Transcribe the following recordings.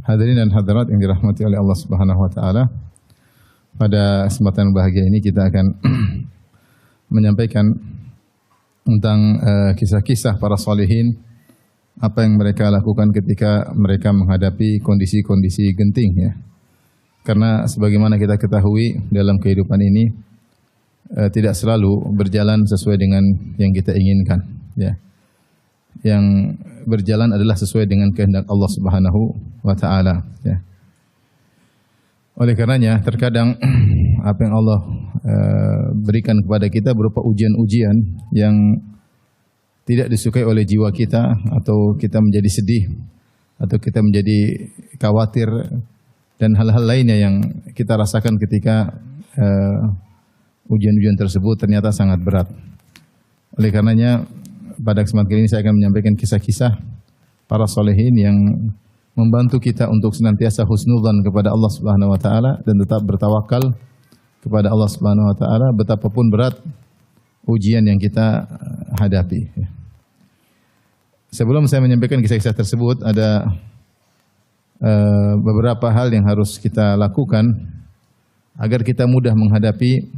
Hadirin dan hadirat yang dirahmati oleh Allah Subhanahu wa taala. Pada kesempatan bahagia ini kita akan menyampaikan tentang kisah-kisah para salihin, apa yang mereka lakukan ketika mereka menghadapi kondisi-kondisi genting ya. Karena sebagaimana kita ketahui dalam kehidupan ini tidak selalu berjalan sesuai dengan yang kita inginkan ya. Yang berjalan adalah sesuai dengan kehendak Allah Subhanahu wa taala ya. Oleh karenanya terkadang apa yang Allah berikan kepada kita berupa ujian-ujian yang tidak disukai oleh jiwa kita, atau kita menjadi sedih, atau kita menjadi khawatir, dan hal-hal lainnya yang kita rasakan ketika ujian-ujian tersebut ternyata sangat berat. Oleh karenanya pada kesempatan kali ini saya akan menyampaikan kisah-kisah para solehin yang membantu kita untuk senantiasa husnudzan kepada Allah Subhanahu wa taala dan tetap bertawakal kepada Allah Subhanahu wa taala betapapun berat ujian yang kita hadapi. Sebelum saya menyampaikan kisah-kisah tersebut, ada beberapa hal yang harus kita lakukan agar kita mudah menghadapi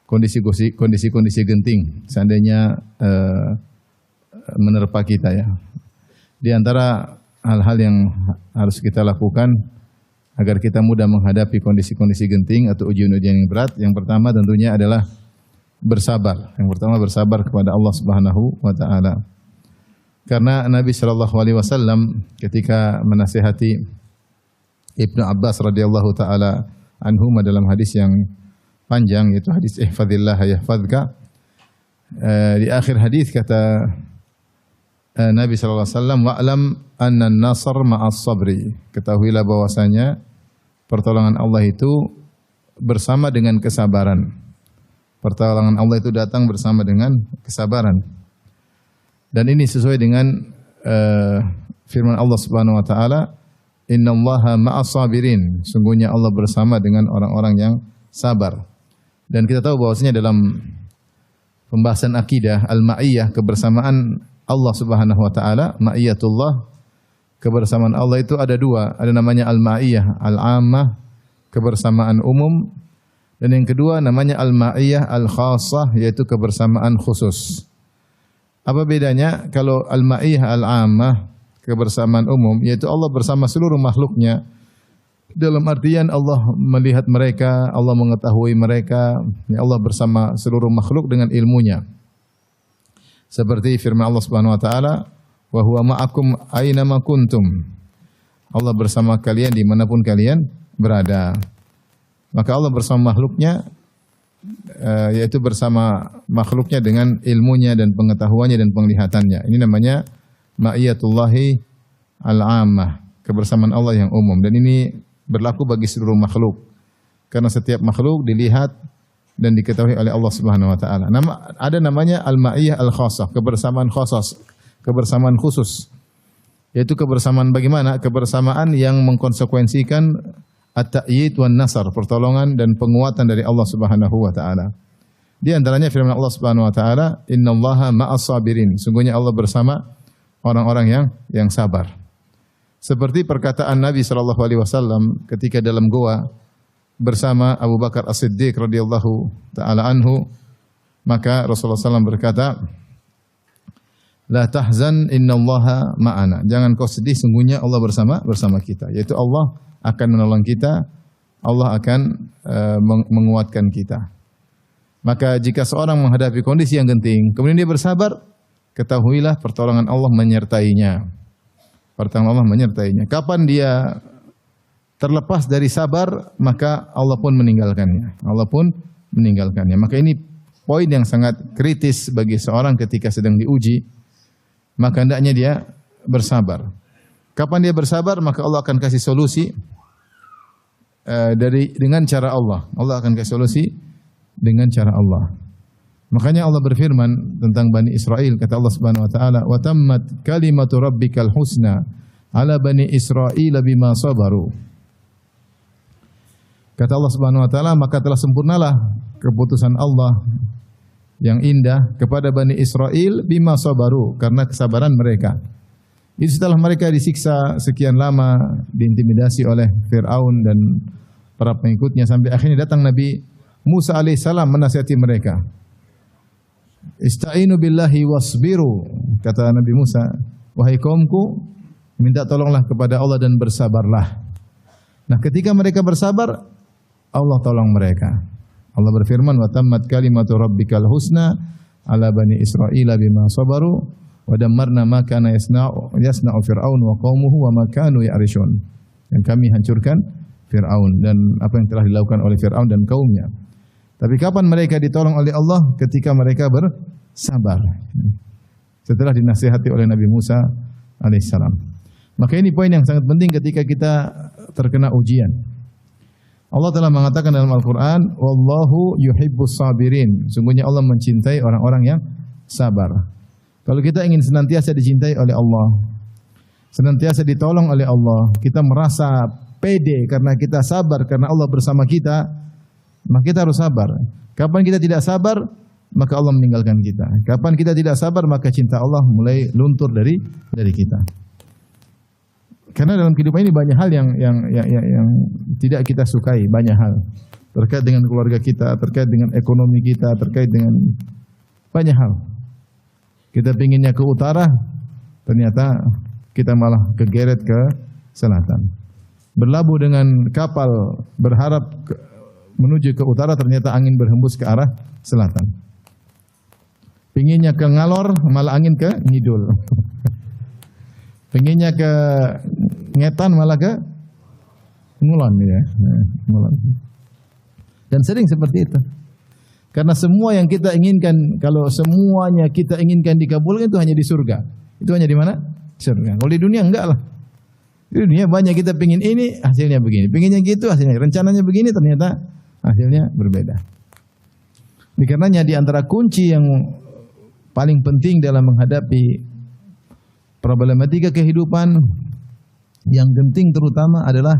kondisi-kondisi genting seandainya menerpa kita ya. Di antara hal-hal yang harus kita lakukan agar kita mudah menghadapi kondisi-kondisi genting atau ujian-ujian yang berat, yang pertama tentunya adalah bersabar. Yang pertama bersabar kepada Allah Subhanahu wa taala. Karena Nabi sallallahu alaihi wasallam ketika menasihati Ibnu Abbas radhiyallahu taala anhuma dalam hadis yang panjang, yaitu hadis ihfazillah yahfazka, di akhir hadis kata Nabi sallallahu alaihi wasallam, wa'lam anna an-nasr ma'as sabri. Ketahuilah bahwasanya pertolongan Allah itu bersama dengan kesabaran. Pertolongan Allah itu datang bersama dengan kesabaran. Dan ini sesuai dengan firman Allah Subhanahu wa taala, innallaha ma'as sabirin. Sungguhnya Allah bersama dengan orang-orang yang sabar. Dan kita tahu bahwasanya dalam pembahasan akidah al-ma'iyah, kebersamaan Allah Subhanahu wa taala, ma'iyatullah, kebersamaan Allah itu ada dua, ada namanya al-ma'iyah al-ammah, kebersamaan umum, dan yang kedua namanya al-ma'iyah al-khassah, yaitu kebersamaan khusus. Apa bedanya? Kalau al-ma'iyah al-ammah, kebersamaan umum, yaitu Allah bersama seluruh makhluknya, dalam artian Allah melihat mereka, Allah mengetahui mereka, ya Allah bersama seluruh makhluk dengan ilmunya. Seperti firman Allah Subhanahu wa taala, wa huwa ma'akum aina ma kuntum. Allah bersama kalian dimanapun kalian berada. Maka Allah bersama makhluknya, yaitu bersama makhluknya dengan ilmunya dan pengetahuannya dan penglihatannya. Ini namanya ma'iyatullahi al-ammah, kebersamaan Allah yang umum. Dan ini berlaku bagi seluruh makhluk. Karena setiap makhluk dilihat dan diketahui oleh Allah Subhanahu wa taala. Ada namanya al-ma'iyah al-khassah, kebersamaan khusus, kebersamaan khusus. Yaitu kebersamaan bagaimana? Kebersamaan yang mengkonsekuensikan at-ta'yid wan nasar, pertolongan dan penguatan dari Allah Subhanahu wa taala. Di antaranya firman Allah Subhanahu wa taala, innallaha ma'as sabirin. Sungguhnya Allah bersama orang-orang yang sabar. Seperti perkataan Nabi sallallahu alaihi wasallam ketika dalam goa bersama Abu Bakar As-Siddiq radhiyallahu taala anhu, maka Rasulullah SAW berkata, la tahzan innallaha ma'ana. Jangan kau sedih, sungguhnya Allah bersama kita. Yaitu Allah akan menolong kita, Allah akan menguatkan kita. Maka jika seorang menghadapi kondisi yang genting, kemudian dia bersabar, ketahuilah pertolongan Allah menyertainya. Pertolongan Allah menyertainya. Kapan dia terlepas dari sabar, maka Allah pun meninggalkannya. Allah pun meninggalkannya. Maka ini poin yang sangat kritis bagi seorang ketika sedang diuji. Maka hendaknya dia bersabar. Kapan dia bersabar, maka Allah akan kasih solusi dengan cara Allah. Allah akan kasih solusi dengan cara Allah. Makanya Allah berfirman tentang Bani Israel, kata Allah Subhanahu wa taala, "Wa tammat kalimatu rabbikal husna ala bani Israil bima sabaru." Kata Allah Subhanahu wa taala, maka telah sempurnalah keputusan Allah yang indah kepada Bani Israel bima sabaru, karena kesabaran mereka. Itu setelah mereka disiksa sekian lama, diintimidasi oleh Fir'aun dan para pengikutnya, sampai akhirnya datang Nabi Musa alaihissalam menasihati mereka. Ista'inu billahi wasbiru, kata Nabi Musa, wahai kaumku, minta tolonglah kepada Allah dan bersabarlah. Nah, ketika mereka bersabar, Allah tolong mereka. Allah berfirman, wa tammat kalimatu rabbikal husna ala bani Israila bima sabaru wa dammarna ma kana yasna'u fir'aun wa qaumuhu wa ma kanu ya'rishun. Dan kami hancurkan Fir'aun dan apa yang telah dilakukan oleh Fir'aun dan kaumnya. Tapi kapan mereka ditolong oleh Allah? Ketika mereka bersabar. Setelah dinasihati oleh Nabi Musa alaihissalam. Maka ini poin yang sangat penting ketika kita terkena ujian. Allah telah mengatakan dalam Al-Quran, wallahu yuhibbus sabirin. Sungguhnya Allah mencintai orang-orang yang sabar. Kalau kita ingin senantiasa dicintai oleh Allah, senantiasa ditolong oleh Allah, kita merasa pede karena kita sabar, karena Allah bersama kita, maka kita harus sabar. Kapan kita tidak sabar, maka Allah meninggalkan kita. Kapan kita tidak sabar, maka cinta Allah mulai luntur dari kita. Karena dalam kehidupan ini banyak hal yang tidak kita sukai, banyak hal terkait dengan keluarga kita, terkait dengan ekonomi kita, terkait dengan banyak hal. Kita pinginnya ke utara, ternyata kita malah kegeret ke selatan. Berlabuh dengan kapal, berharap menuju ke utara, ternyata angin berhembus ke arah selatan. Pinginnya ke ngalor, malah angin ke ngidul. Pinginnya ke ngetan, malah ke ngulon ya. Ngulon. Dan sering seperti itu. Karena semua yang kita inginkan, kalau semuanya kita inginkan dikabulkan, itu hanya di surga. Itu hanya di mana? Surga. Kalau di dunia enggak lah. Di dunia banyak kita pingin ini, hasilnya begini. Pinginnya gitu, hasilnya. Rencananya begini, ternyata hasilnya berbeda. Karenanya di antara kunci yang paling penting dalam menghadapi problematika kehidupan, yang genting terutama adalah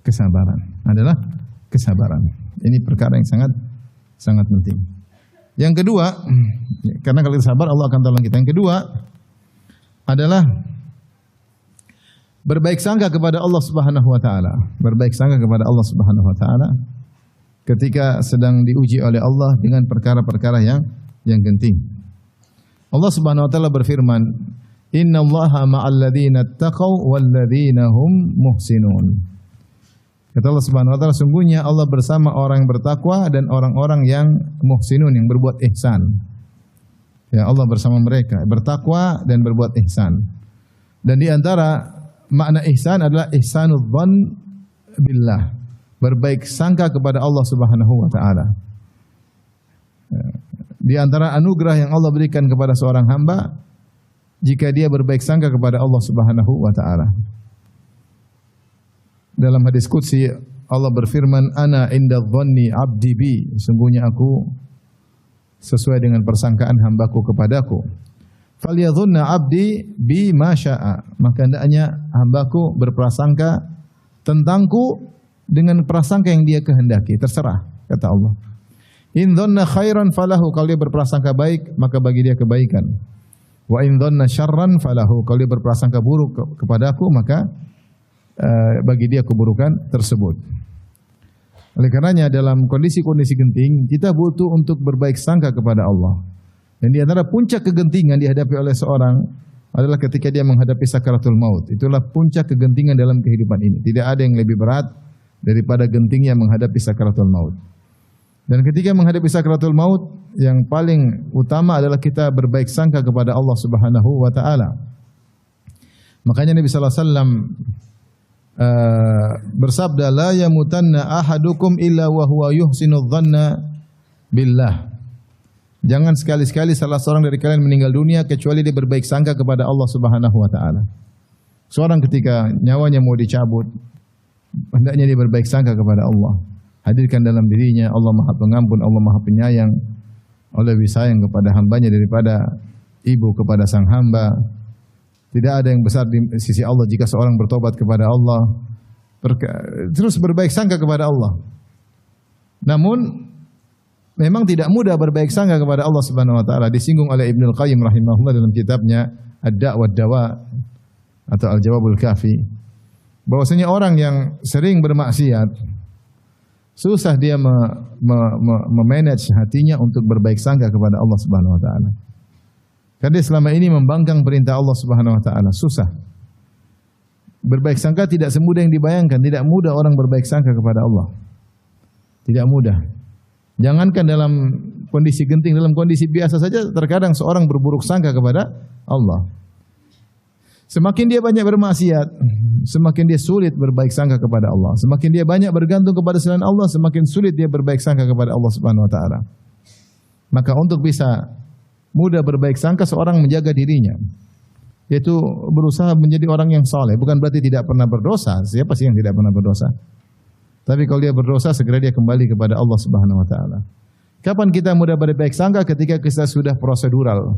kesabaran. Ini perkara yang sangat penting. Yang kedua, karena kalau kita sabar Allah akan tolong kita. Yang kedua adalah berbaik sangka kepada Allah Subhanahu wa taala. Berbaik sangka kepada Allah Subhanahu wa taala ketika sedang diuji oleh Allah dengan perkara-perkara yang genting. Allah Subhanahu wa taala berfirman, "Innallaha ma'al ladzina taqaw wal ladzina hum muhsinun." Kata Allah Subhanahu wa taala, sungguhnya Allah bersama orang yang bertakwa dan orang-orang yang muhsinun, yang berbuat ihsan. Ya, Allah bersama mereka, bertakwa dan berbuat ihsan. Dan di antara makna ihsan adalah ihsanud dzan billah, berbaik sangka kepada Allah Subhanahu wa taala. Di antara anugerah yang Allah berikan kepada seorang hamba, jika dia berbaik sangka kepada Allah Subhanahu wa taala. Dalam hadis qudsi Allah berfirman, "Ana inda dhanni 'abdi bi." Sungguhnya aku sesuai dengan persangkaan hambaku kepadaku. "Falyadhunna 'abdi bi ma syaa." Maka hendaknya hambaku berprasangka tentangku dengan prasangka yang dia kehendaki, terserah, kata Allah. "In dhanna khairan falahu." Kalau dia berprasangka baik, maka bagi dia kebaikan. "Wa in dhanna syarran falahu." Kalau dia berprasangka buruk kepadaku, maka bagi dia keburukan tersebut. Oleh karenanya dalam kondisi-kondisi genting kita butuh untuk berbaik sangka kepada Allah. Dan di antara puncak kegentingan dihadapi oleh seorang adalah ketika dia menghadapi sakaratul maut. Itulah puncak kegentingan dalam kehidupan ini. Tidak ada yang lebih berat daripada gentingnya menghadapi sakaratul maut. Dan ketika menghadapi sakaratul maut, yang paling utama adalah kita berbaik sangka kepada Allah Subhanahu wa taala. Makanya Nabi sallallahu alaihi wasallam bersabda, la yamutanna ahadukum illa wa huwa yuhsinu dhanna billah. Jangan sekali-sekali salah seorang dari kalian meninggal dunia kecuali dia berbaik sangka kepada Allah Subhanahu wa taala. Seorang ketika nyawanya mau dicabut, hendaknya dia berbaik sangka kepada Allah. Hadirkan dalam dirinya Allah Maha Pengampun, Allah Maha Penyayang. Allah lebih sayang kepada hambanya daripada ibu kepada sang hamba. Tidak ada yang besar di sisi Allah jika seorang bertobat kepada Allah, terus berbaik sangka kepada Allah. Namun memang tidak mudah berbaik sangka kepada Allah Subhanahu wa taala. Disinggung oleh Ibnu Qayyim rahimahullah dalam kitabnya Ad-Da' wad Dawa. atau Al-Jawabul Kafi, bahwasanya orang yang sering bermaksiat susah dia memanage hatinya untuk berbaik sangka kepada Allah Subhanahu wa taala. Karena dia selama ini membangkang perintah Allah Subhanahu wa taala, susah. Berbaik sangka tidak semudah yang dibayangkan, tidak mudah orang berbaik sangka kepada Allah. Tidak mudah. Jangankan dalam kondisi genting, dalam kondisi biasa saja terkadang seorang berburuk sangka kepada Allah. Semakin dia banyak bermaksiat, semakin dia sulit berbaik sangka kepada Allah. Semakin dia banyak bergantung kepada selain Allah, semakin sulit dia berbaik sangka kepada Allah Subhanahu wa taala. Maka untuk bisa mudah berbaik sangka, seorang menjaga dirinya, yaitu berusaha menjadi orang yang saleh. Bukan berarti tidak pernah berdosa. Siapa sih yang tidak pernah berdosa? Tapi kalau dia berdosa, segera dia kembali kepada Allah Subhanahu wa taala. Kapan kita mudah berbaik sangka? Ketika kita sudah prosedural.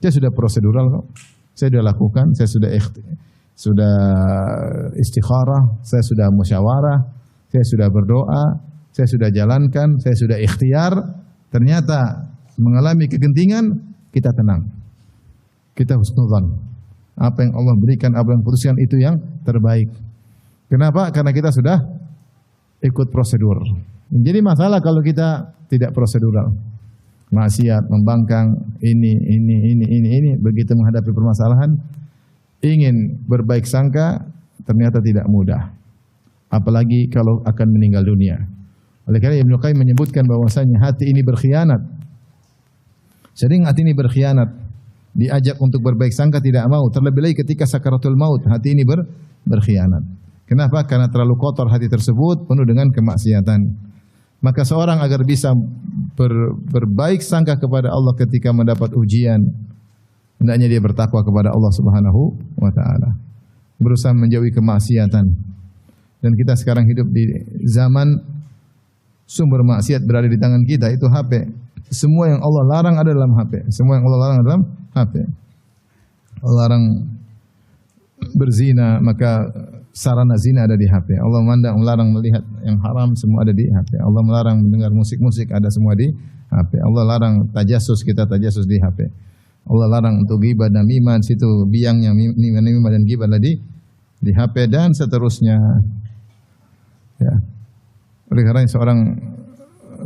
Dia sudah prosedural kok. Saya sudah lakukan, saya sudah istikharah, saya sudah musyawarah, saya sudah berdoa, saya sudah jalankan, saya sudah ikhtiar. Ternyata mengalami kegentingan, kita tenang. Kita husnudzan. Apa yang Allah berikan, apa yang putuskan itu yang terbaik. Kenapa? Karena kita sudah ikut prosedur. Jadi masalah kalau kita tidak prosedural. Maksiat, membangkang, ini. Begitu menghadapi permasalahan, ingin berbaik sangka, ternyata tidak mudah. Apalagi kalau akan meninggal dunia. Oleh karena Ibnu Qayyim menyebutkan bahwasanya hati ini berkhianat. Sering hati ini berkhianat. Diajak untuk berbaik sangka tidak mau. Terlebih lagi ketika sakaratul maut, hati ini berkhianat. Kenapa? Karena terlalu kotor hati tersebut, penuh dengan kemaksiatan. Maka seorang agar bisa berbaik sangka kepada Allah ketika mendapat ujian, hendaknya dia bertakwa kepada Allah Subhanahu wa taala. Berusaha menjauhi kemaksiatan. Dan kita sekarang hidup di zaman sumber maksiat berada di tangan kita, itu HP. Semua yang Allah larang ada dalam HP. Semua yang Allah larang ada dalam HP. Allah larang berzina, maka sarana zina ada di HP. Allah melarang melihat yang haram, semua ada di HP. Allah melarang mendengar musik-musik, ada semua di HP. Allah larang tajasus, kita tajasus di HP. Allah larang untuk ghibah dan namimah, situ biangnya namimah dan ghibah di HP dan seterusnya. Ya. Oleh karena seorang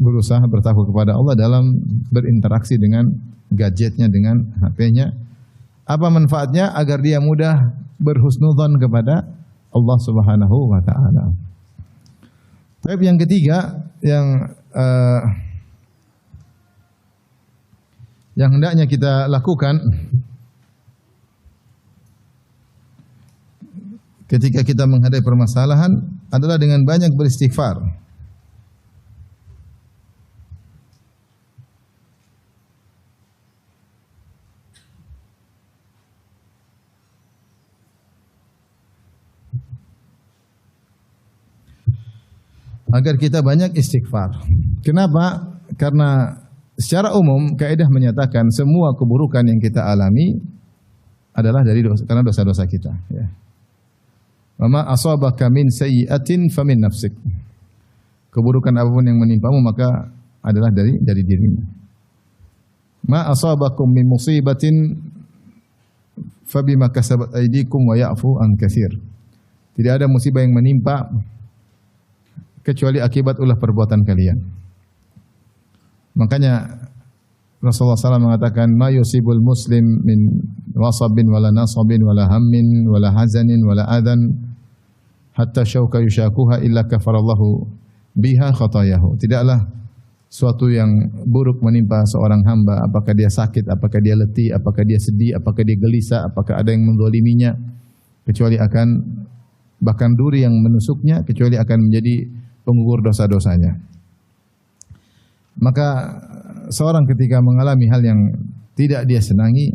berusaha bertakwa kepada Allah dalam berinteraksi dengan gadgetnya, dengan HP-nya. Apa manfaatnya? Agar dia mudah berhusnudzon kepada Allah Subhanahu wa taala. Tapi yang ketiga yang hendaknya kita lakukan ketika kita menghadapi permasalahan adalah dengan banyak beristighfar. Agar kita banyak istighfar. Kenapa? Karena secara umum kaidah menyatakan semua keburukan yang kita alami adalah dari karena dosa-dosa kita. Ya. Mama asabaka min sayyi'atin famin nafsik. Keburukan apapun yang menimpamu maka adalah dari dirimu. Ma asabakum min musibatin fabima kasabat aydikum wa ya'fu an katsir. Tidak ada musibah yang menimpa kecuali akibat ulah perbuatan kalian. Makanya Rasulullah SAW mengatakan, ma yusibul muslim min wasabin wala nasabin wala hammin wala hazanin wala adan hatta syauka yushakuha illa kafarallahu biha khatayahu. Tidaklah suatu yang buruk menimpa seorang hamba, apakah dia sakit, apakah dia letih, apakah dia sedih, apakah dia gelisah, apakah ada yang menzaliminya, kecuali akan, bahkan duri yang menusuknya, kecuali akan menjadi penggugur dosa-dosanya. Maka seorang ketika mengalami hal yang tidak dia senangi,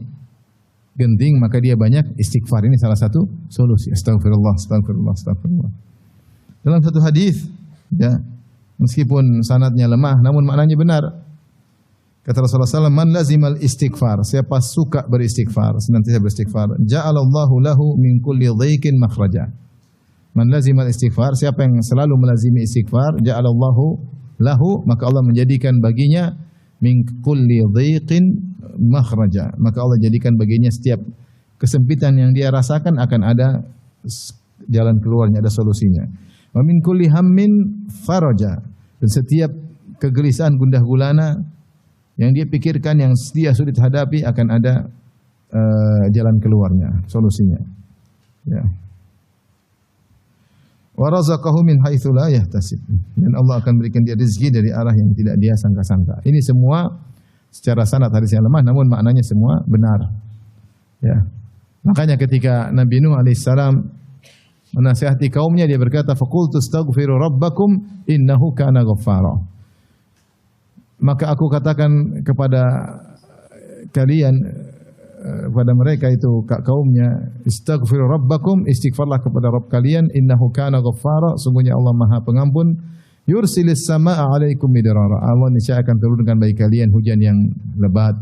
genting, maka dia banyak istighfar. Ini salah satu solusi. Astagfirullah, astagfirullah, astagfirullah. Dalam satu hadis, ya, meskipun sanadnya lemah, namun maknanya benar. Kata Rasulullah SAW, man lazimal istighfar, siapa suka beristighfar, senantiasa beristighfar, ja'alallahu lahu min kulli dhaikin makhraja. Man lazimal istighfar, siapa yang selalu melazimi istighfar, ja'alallahu lahu, maka Allah menjadikan baginya min kulli dhaiqin makhraja. Maka Allah jadikan baginya setiap kesempitan yang dia rasakan akan ada jalan keluarnya, ada solusinya. Wa min kulli hammin faraja. Dan setiap kegelisahan gundah gulana yang dia pikirkan, yang dia sulit hadapi, akan ada jalan keluarnya, solusinya. Ya. Wa razaqahu min haitsu la yahtasib. Dan Allah akan berikan dia rezeki dari arah yang tidak dia sangka-sangka. Ini semua secara sanad hadisnya lemah, namun maknanya semua benar. Ya. Makanya ketika Nabi Nuh alaihissalam menasihati kaumnya, dia berkata, faqultu astaghfiru rabbakum innahu kana ghaffara. Maka aku katakan kepada kalian, pada mereka itu kaumnya, istaghfiru rabbakum, istighfarlah kepada Rabb kalian, innahu kana ghaffara, sungguhnya Allah Maha Pengampun, yursilis samaa'a 'alaikum midrara. Allah niscaya akan turunkan bagi kalian hujan yang lebat.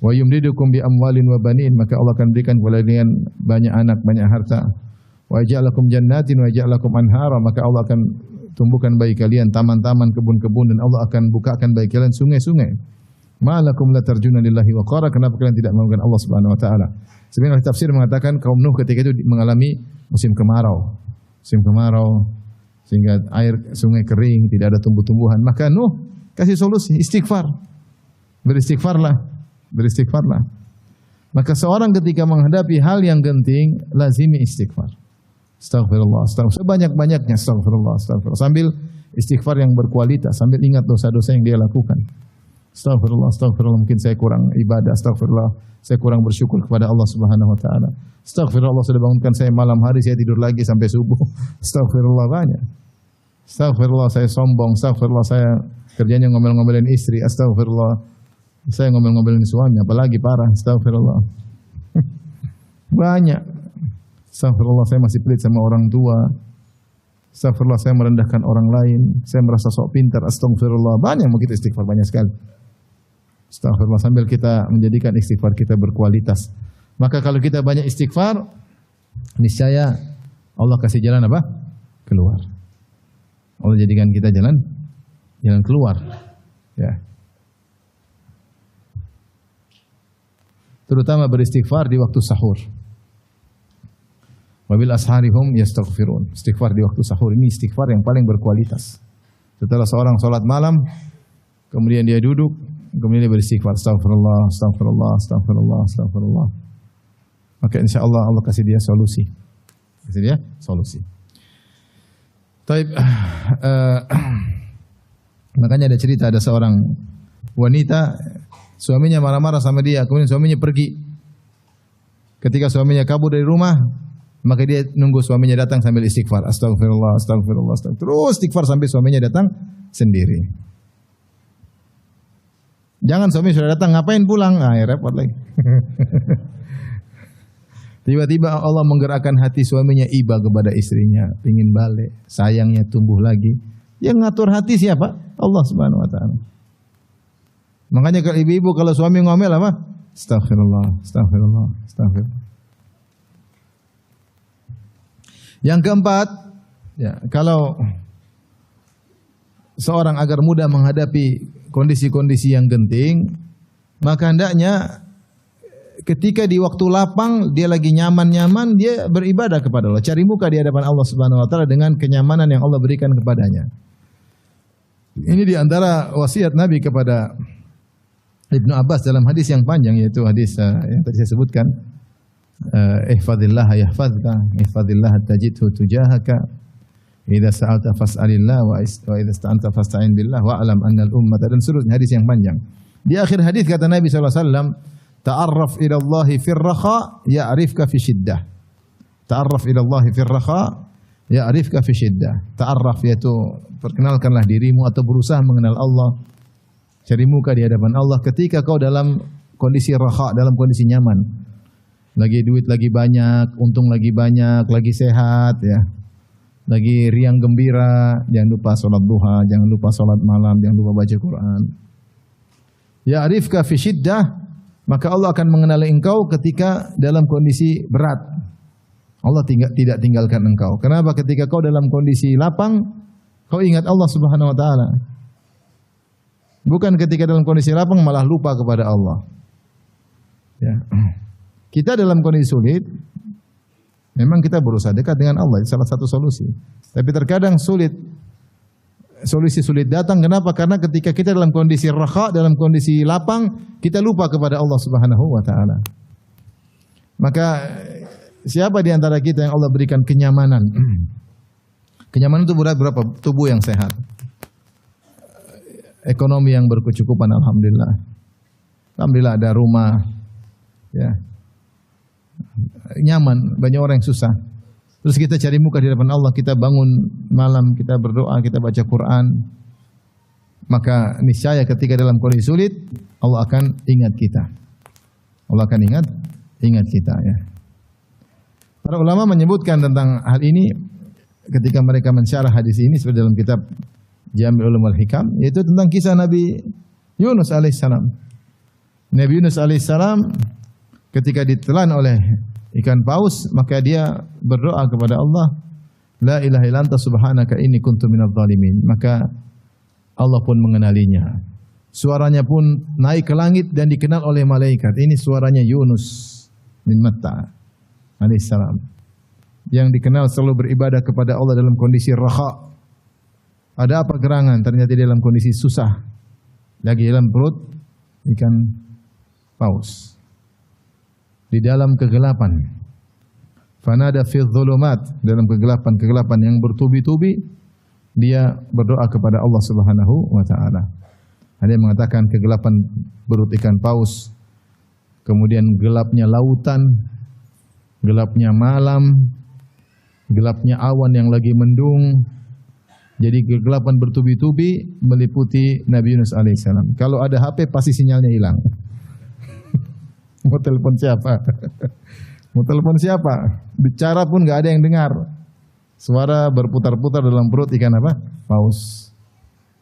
Wa yumdidukum bi amwalin wa banin, maka Allah akan berikan kepada kalian banyak anak, banyak harta. Wa ja'alakum jannatin wa ja'alakum anhara, maka Allah akan tumbuhkan bagi kalian taman-taman, kebun-kebun, dan Allah akan bukakan bagi kalian sungai-sungai. Ma'alakum la tarjuna lillahi waqara, kenapa kalian tidak mengagungkan Allah Subhanahu wa taala? Sebenarnya tafsir mengatakan kaum Nuh ketika itu mengalami musim kemarau. Musim kemarau sehingga air sungai kering, tidak ada tumbuh-tumbuhan. Maka Nuh kasih solusi, istighfar. Beristighfarlah. Maka seorang ketika menghadapi hal yang genting, lazimi istighfar. Astaghfirullah, sebanyak-banyaknya astaghfirullah. Sambil istighfar yang berkualitas, sambil ingat dosa-dosa yang dia lakukan. Astaghfirullah, mungkin saya kurang ibadah, astaghfirullah, saya kurang bersyukur kepada Allah Subhanahu wa taala. Astaghfirullah, Allah sudah bangunkan saya malam hari, saya tidur lagi sampai subuh. Astaghfirullah banyak. Astaghfirullah, saya sombong, astaghfirullah, saya kerjanya ngomel-ngomelin istri, astaghfirullah. Saya ngomel-ngomelin suami, apalagi parah, astaghfirullah. Banyak. Astaghfirullah, saya masih pelit sama orang tua. Astaghfirullah, saya merendahkan orang lain. Saya merasa sok pintar, astaghfirullah. Banyak mau kita istighfar, banyak sekali. Astaghfirullah, sambil kita menjadikan istighfar kita berkualitas. Maka kalau kita banyak istighfar, niscaya Allah kasih jalan apa? Keluar. Allah jadikan kita jalan keluar. Ya. Terutama beristighfar di waktu sahur. Wabil asharihum yastaghfirun. Istighfar di waktu sahur ini istighfar yang paling berkualitas. Setelah seorang salat malam, kemudian dia duduk, kemudian dia beristighfar, astaghfirullah, astaghfirullah, astaghfirullah, astaghfirullah. Maka insyaallah Allah kasih dia solusi. Taib, makanya ada cerita, ada seorang wanita, suaminya marah-marah sama dia, kemudian suaminya pergi. Ketika suaminya kabur dari rumah, maka dia nunggu suaminya datang sambil istighfar, astaghfirullah, astaghfirullah, astaghfirullah. Terus istighfar sampai suaminya datang sendiri. Jangan suami sudah datang, ngapain pulang? Ya repot lagi. Tiba-tiba Allah menggerakkan hati suaminya iba kepada istrinya, ingin balik, sayangnya tumbuh lagi. Yang ngatur hati siapa? Allah Subhanahu wa taala. Makanya kalau ibu-ibu kalau suami ngomel apa? Astaghfirullah, astaghfirullah, astaghfirullah. Yang keempat, ya, kalau seorang agar mudah menghadapi kondisi-kondisi yang genting, maka hendaknya ketika di waktu lapang dia lagi nyaman-nyaman, dia beribadah kepada Allah, cari muka di hadapan Allah Subhanahu wa taala dengan kenyamanan yang Allah berikan kepadanya. Ini di antara wasiat Nabi kepada Ibnu Abbas dalam hadis yang panjang, yaitu hadis yang tadi saya sebutkan, ihfazillah yahfazka, ihfazillah tajidhu tujahaka, idza sa'alta fas'alillah wa idza ista'anta fasta'in billah wa alam annal ummata, dan seterusnya hadis yang panjang. Di akhir hadis kata Nabi sallallahu alaihi wasallam, ta'arraf ila Allah fir raha ya'rifka fi shiddah. Ta'arraf ila Allah fir raha ya'rifka fi shiddah. Ta'arraf yaitu perkenalkanlah dirimu atau berusaha mengenal Allah. Cari muka di hadapan Allah ketika kau dalam kondisi raha, dalam kondisi nyaman. Lagi duit lagi banyak, untung lagi banyak, lagi sehat ya. Lagi riang gembira, jangan lupa salat duha, jangan lupa salat malam, jangan lupa baca Quran. Ya'rifka fi shiddah, maka Allah akan mengenali engkau ketika dalam kondisi berat. Allah tidak tinggalkan engkau. Kenapa? Ketika kau dalam kondisi lapang, kau ingat Allah Subhanahu wa taala. Bukan ketika dalam kondisi lapang malah lupa kepada Allah. Ya. Kita dalam kondisi sulit, memang kita berusaha dekat dengan Allah, itu salah satu solusi. Tapi terkadang solusi sulit datang. Kenapa? Karena ketika kita dalam kondisi raha, dalam kondisi lapang, kita lupa kepada Allah Subhanahu wa taala. Maka siapa di antara kita yang Allah berikan kenyamanan? Kenyamanan itu berapa? Tubuh yang sehat. Ekonomi yang berkecukupan, alhamdulillah. Alhamdulillah ada rumah, ya. Nyaman, banyak orang yang susah. Terus kita cari muka di depan Allah, kita bangun malam, kita berdoa, kita baca Quran. Maka niscaya ketika dalam kondisi sulit, Allah akan ingat kita. Allah akan ingat kita, ya. Para ulama menyebutkan tentang hal ini ketika mereka mensyarah hadis ini seperti dalam kitab Jami' Ulumul Hikam, yaitu tentang kisah Nabi Yunus alaihissalam. Nabi Yunus alaihissalam ketika ditelan oleh ikan paus, maka dia berdoa kepada Allah, la ilaha illa anta subhanaka inni kuntu minadh dhalimin. Maka Allah pun mengenalinya. Suaranya pun naik ke langit dan dikenal oleh malaikat. Ini suaranya Yunus bin Matta alaihissalam, yang dikenal selalu beribadah kepada Allah dalam kondisi raha. Ada apa gerangan? Ternyata dia dalam kondisi susah, lagi dalam perut ikan paus, di dalam kegelapan. Fanada fi dhulumat, dalam kegelapan yang bertubi-tubi, dia berdoa kepada Allah Subhanahu wa taala. Ada yang mengatakan kegelapan perut ikan paus, kemudian gelapnya lautan, gelapnya malam, gelapnya awan yang lagi mendung. Jadi kegelapan bertubi-tubi meliputi Nabi Yunus alaihissalam. Kalau ada HP pasti sinyalnya hilang. Mau telepon siapa? Mau telepon siapa? Bicara pun nggak ada yang dengar. Suara berputar-putar dalam perut ikan apa? Paus.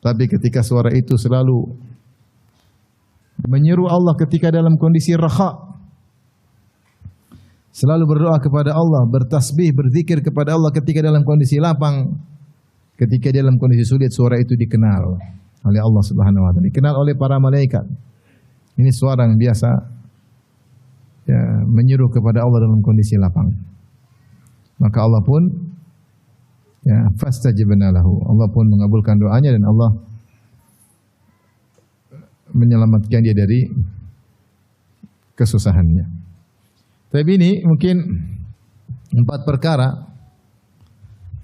Tapi ketika suara itu selalu menyeru Allah ketika dalam kondisi raha, selalu berdoa kepada Allah, bertasbih, berzikir kepada Allah ketika dalam kondisi lapang, ketika dalam kondisi sulit, suara itu dikenal oleh Allah Subhanahu wa taala, dikenal oleh para malaikat. Ini suara yang biasa, ya, menyeru kepada Allah dalam kondisi lapang. Maka Allah pun, ya, fastajabna lahu. Allah pun mengabulkan doanya dan Allah menyelamatkan dia dari kesusahannya. Tapi ini mungkin 4 perkara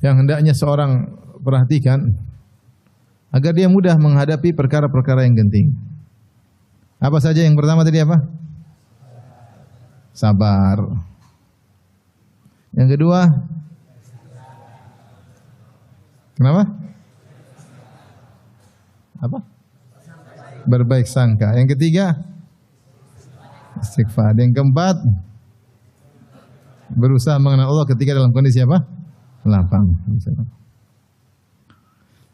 yang hendaknya seorang perhatikan agar dia mudah menghadapi perkara-perkara yang genting. Apa saja? Yang pertama tadi apa? Sabar. Yang kedua, kenapa? Apa? Berbaik sangka. Yang ketiga, istighfar. Yang keempat, berusaha mengenal Allah ketika dalam kondisi apa? Lapang.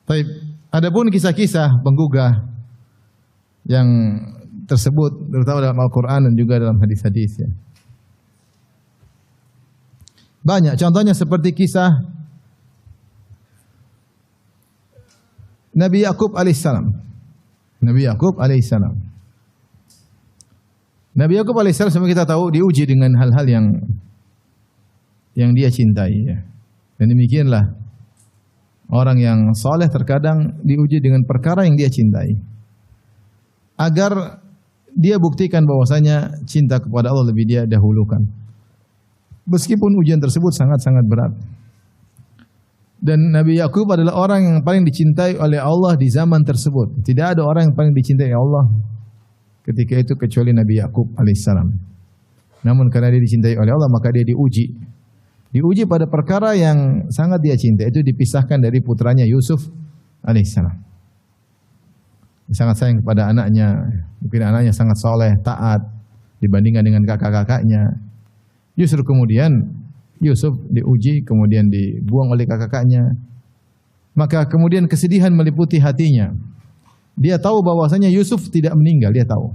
Baik, adapun kisah-kisah penggugah yang tersebut terutama dalam Al-Qur'an dan juga dalam hadis-hadis, ya. Banyak contohnya seperti kisah Nabi Yakub alaihissalam. Nabi Yakub alaihissalam. Nabi Yakub alaihissalam, semua kita tahu, diuji dengan hal-hal yang dia cintai, ya. Dan demikianlah orang yang saleh terkadang diuji dengan perkara yang dia cintai, agar dia buktikan bahwasanya cinta kepada Allah lebih dia dahulukan. Meskipun ujian tersebut sangat-sangat berat. Dan Nabi Yakub adalah orang yang paling dicintai oleh Allah di zaman tersebut. Tidak ada orang yang paling dicintai Allah ketika itu kecuali Nabi Yakub alaihissalam. Namun karena dia dicintai oleh Allah, maka dia diuji. Diuji pada perkara yang sangat dia cintai, itu dipisahkan dari putranya Yusuf alaihissalam. Sangat sayang kepada anaknya, mungkin anaknya sangat soleh, taat dibandingkan dengan kakak-kakaknya. Justru kemudian Yusuf diuji, kemudian dibuang oleh kakak-kakaknya. Maka kemudian kesedihan meliputi hatinya. Dia tahu bahwasanya Yusuf tidak meninggal, dia tahu.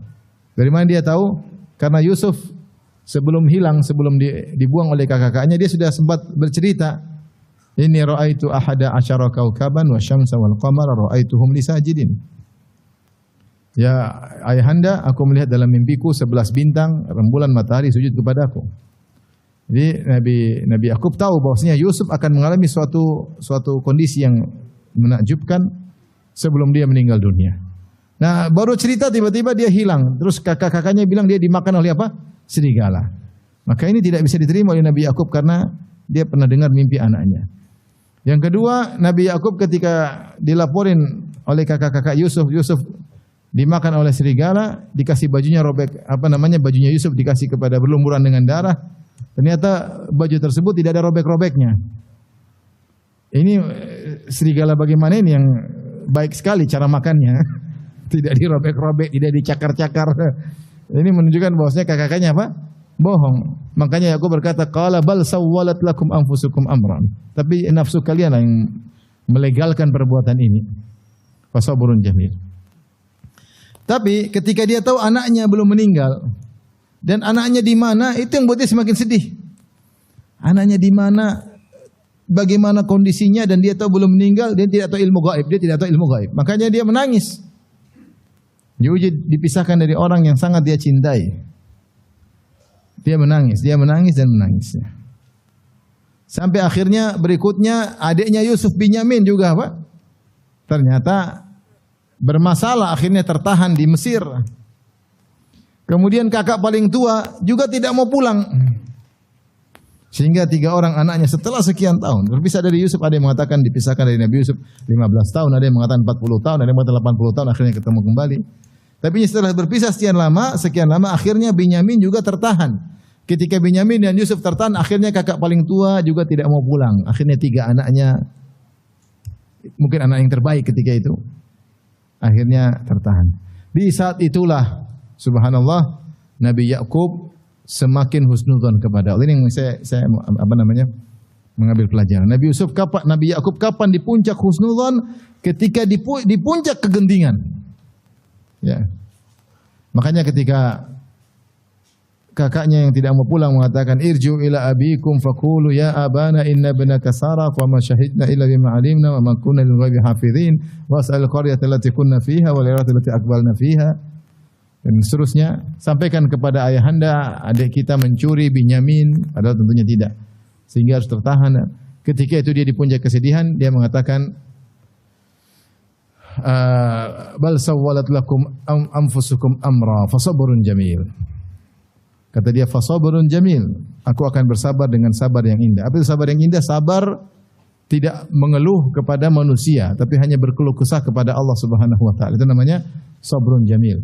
Dari mana dia tahu? Karena Yusuf sebelum hilang, sebelum dibuang oleh kakak-kakaknya, dia sudah sempat bercerita, "Inni ra'aitu ahada asyara kaukaban wa syamsa wal qamara ra'aituhum li sajidin." Ya ayahanda, aku melihat dalam mimpiku 11 bintang, rembulan, matahari sujud kepadaku. Jadi Nabi Yakub tahu bahwasanya Yusuf akan mengalami suatu kondisi yang menakjubkan sebelum dia meninggal dunia. Nah, baru cerita tiba-tiba dia hilang. Terus kakak-kakaknya bilang dia dimakan oleh apa? Serigala. Maka ini tidak bisa diterima oleh Nabi Yakub karena dia pernah dengar mimpi anaknya. Yang kedua, Nabi Yakub ketika dilaporin oleh kakak-kakak Yusuf dimakan oleh serigala, dikasih bajunya robek, bajunya Yusuf dikasih kepada berlumuran dengan darah. Ternyata baju tersebut tidak ada robek-robeknya. Ini serigala bagaimana ini yang baik sekali cara makannya. Tidak dirobek-robek, tidak dicakar-cakar. Ini menunjukkan bahwasanya kakak-kakaknya apa? Bohong. Makanya aku berkata, qala bal sawwalat lakum anfusukum amran. Tapi nafsu kalian yang melegalkan perbuatan ini. Fasabrun jamil. Tapi ketika dia tahu anaknya belum meninggal dan anaknya di mana, itu yang buat dia semakin sedih. Anaknya di mana, bagaimana kondisinya, dan dia tahu belum meninggal, dia tidak tahu ilmu gaib. Makanya dia menangis. Dipisahkan dari orang yang sangat dia cintai. Dia menangis dan menangis. Sampai akhirnya berikutnya adiknya Yusuf Binyamin juga apa? Ternyata bermasalah, akhirnya tertahan di Mesir. Kemudian kakak paling tua juga tidak mau pulang. Sehingga 3 orang anaknya setelah sekian tahun berpisah dari Yusuf. Ada yang mengatakan dipisahkan dari Nabi Yusuf 15 tahun, ada yang mengatakan 40 tahun, ada yang mengatakan 80 tahun, akhirnya ketemu kembali. Tapi setelah berpisah sekian lama, akhirnya Binyamin juga tertahan. Ketika Binyamin dan Yusuf tertahan, akhirnya kakak paling tua juga tidak mau pulang. Akhirnya 3 anaknya, mungkin anak yang terbaik ketika itu, akhirnya tertahan. Di saat itulah, subhanallah, Nabi Yakub semakin husnudzon kepada Allah. Ini yang saya mengambil pelajaran. Nabi Yakub kapan di puncak husnudzon? Ketika di puncak kegentingan. Ya. Makanya ketika kakaknya yang tidak mau pulang mengatakan irju ila abikum faqulu ya abana inna ibnaka saraq wa ma syahidna illa bima alimna wa ma kunna lil ghaibi hafizin was'al qaryata allati kunna fiha wal irata allati aqbalna fiha, dan seterusnya. Sampaikan kepada ayahanda adik kita mencuri Binyamin, padahal tentunya tidak, sehingga harus tertahan. Ketika itu dia di puncak kesedihan, dia mengatakan bal sawwalat lakum anfusukum amra fasabrun jamil. Kata dia, fasabrun jamil, aku akan bersabar dengan sabar yang indah. Apa itu sabar yang indah? Sabar tidak mengeluh kepada manusia, tapi hanya berkeluh kesah kepada Allah Subhanahu wa taala. Itu namanya sabrun jamil.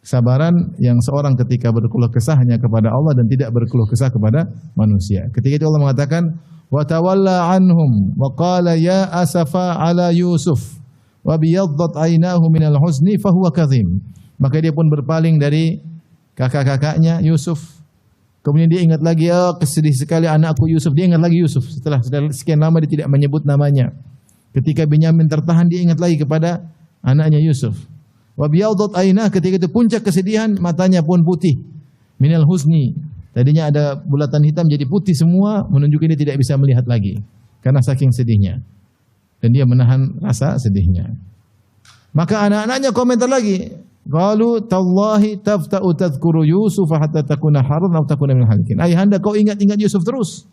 Kesabaran yang seorang ketika berkeluh kesah hanya kepada Allah dan tidak berkeluh kesah kepada manusia. Ketika itu Allah mengatakan, wa tawalla anhum wa qala ya asafa ala Yusuf wa biyaddat aynahu minal huzni fahuwa kadhim. Maka dia pun berpaling dari kakak-kakaknya Yusuf. Kemudian dia ingat lagi, kesedih sekali anakku Yusuf. Dia ingat lagi Yusuf setelah sekian lama dia tidak menyebut namanya. Ketika Binyamin tertahan, dia ingat lagi kepada anaknya Yusuf. Wa biyaddat aynah, ketika itu puncak kesedihan, matanya pun putih. Minal huzni, tadinya ada bulatan hitam jadi putih semua, menunjukkan dia tidak bisa melihat lagi karena saking sedihnya. Dan dia menahan rasa sedihnya. Maka anak-anaknya komentar lagi. Qalu tallahi tafta'u tadhkuru Yusuf hatta takuna haran aw takuna minal halikin. Ayahanda, kau ingat-ingat Yusuf terus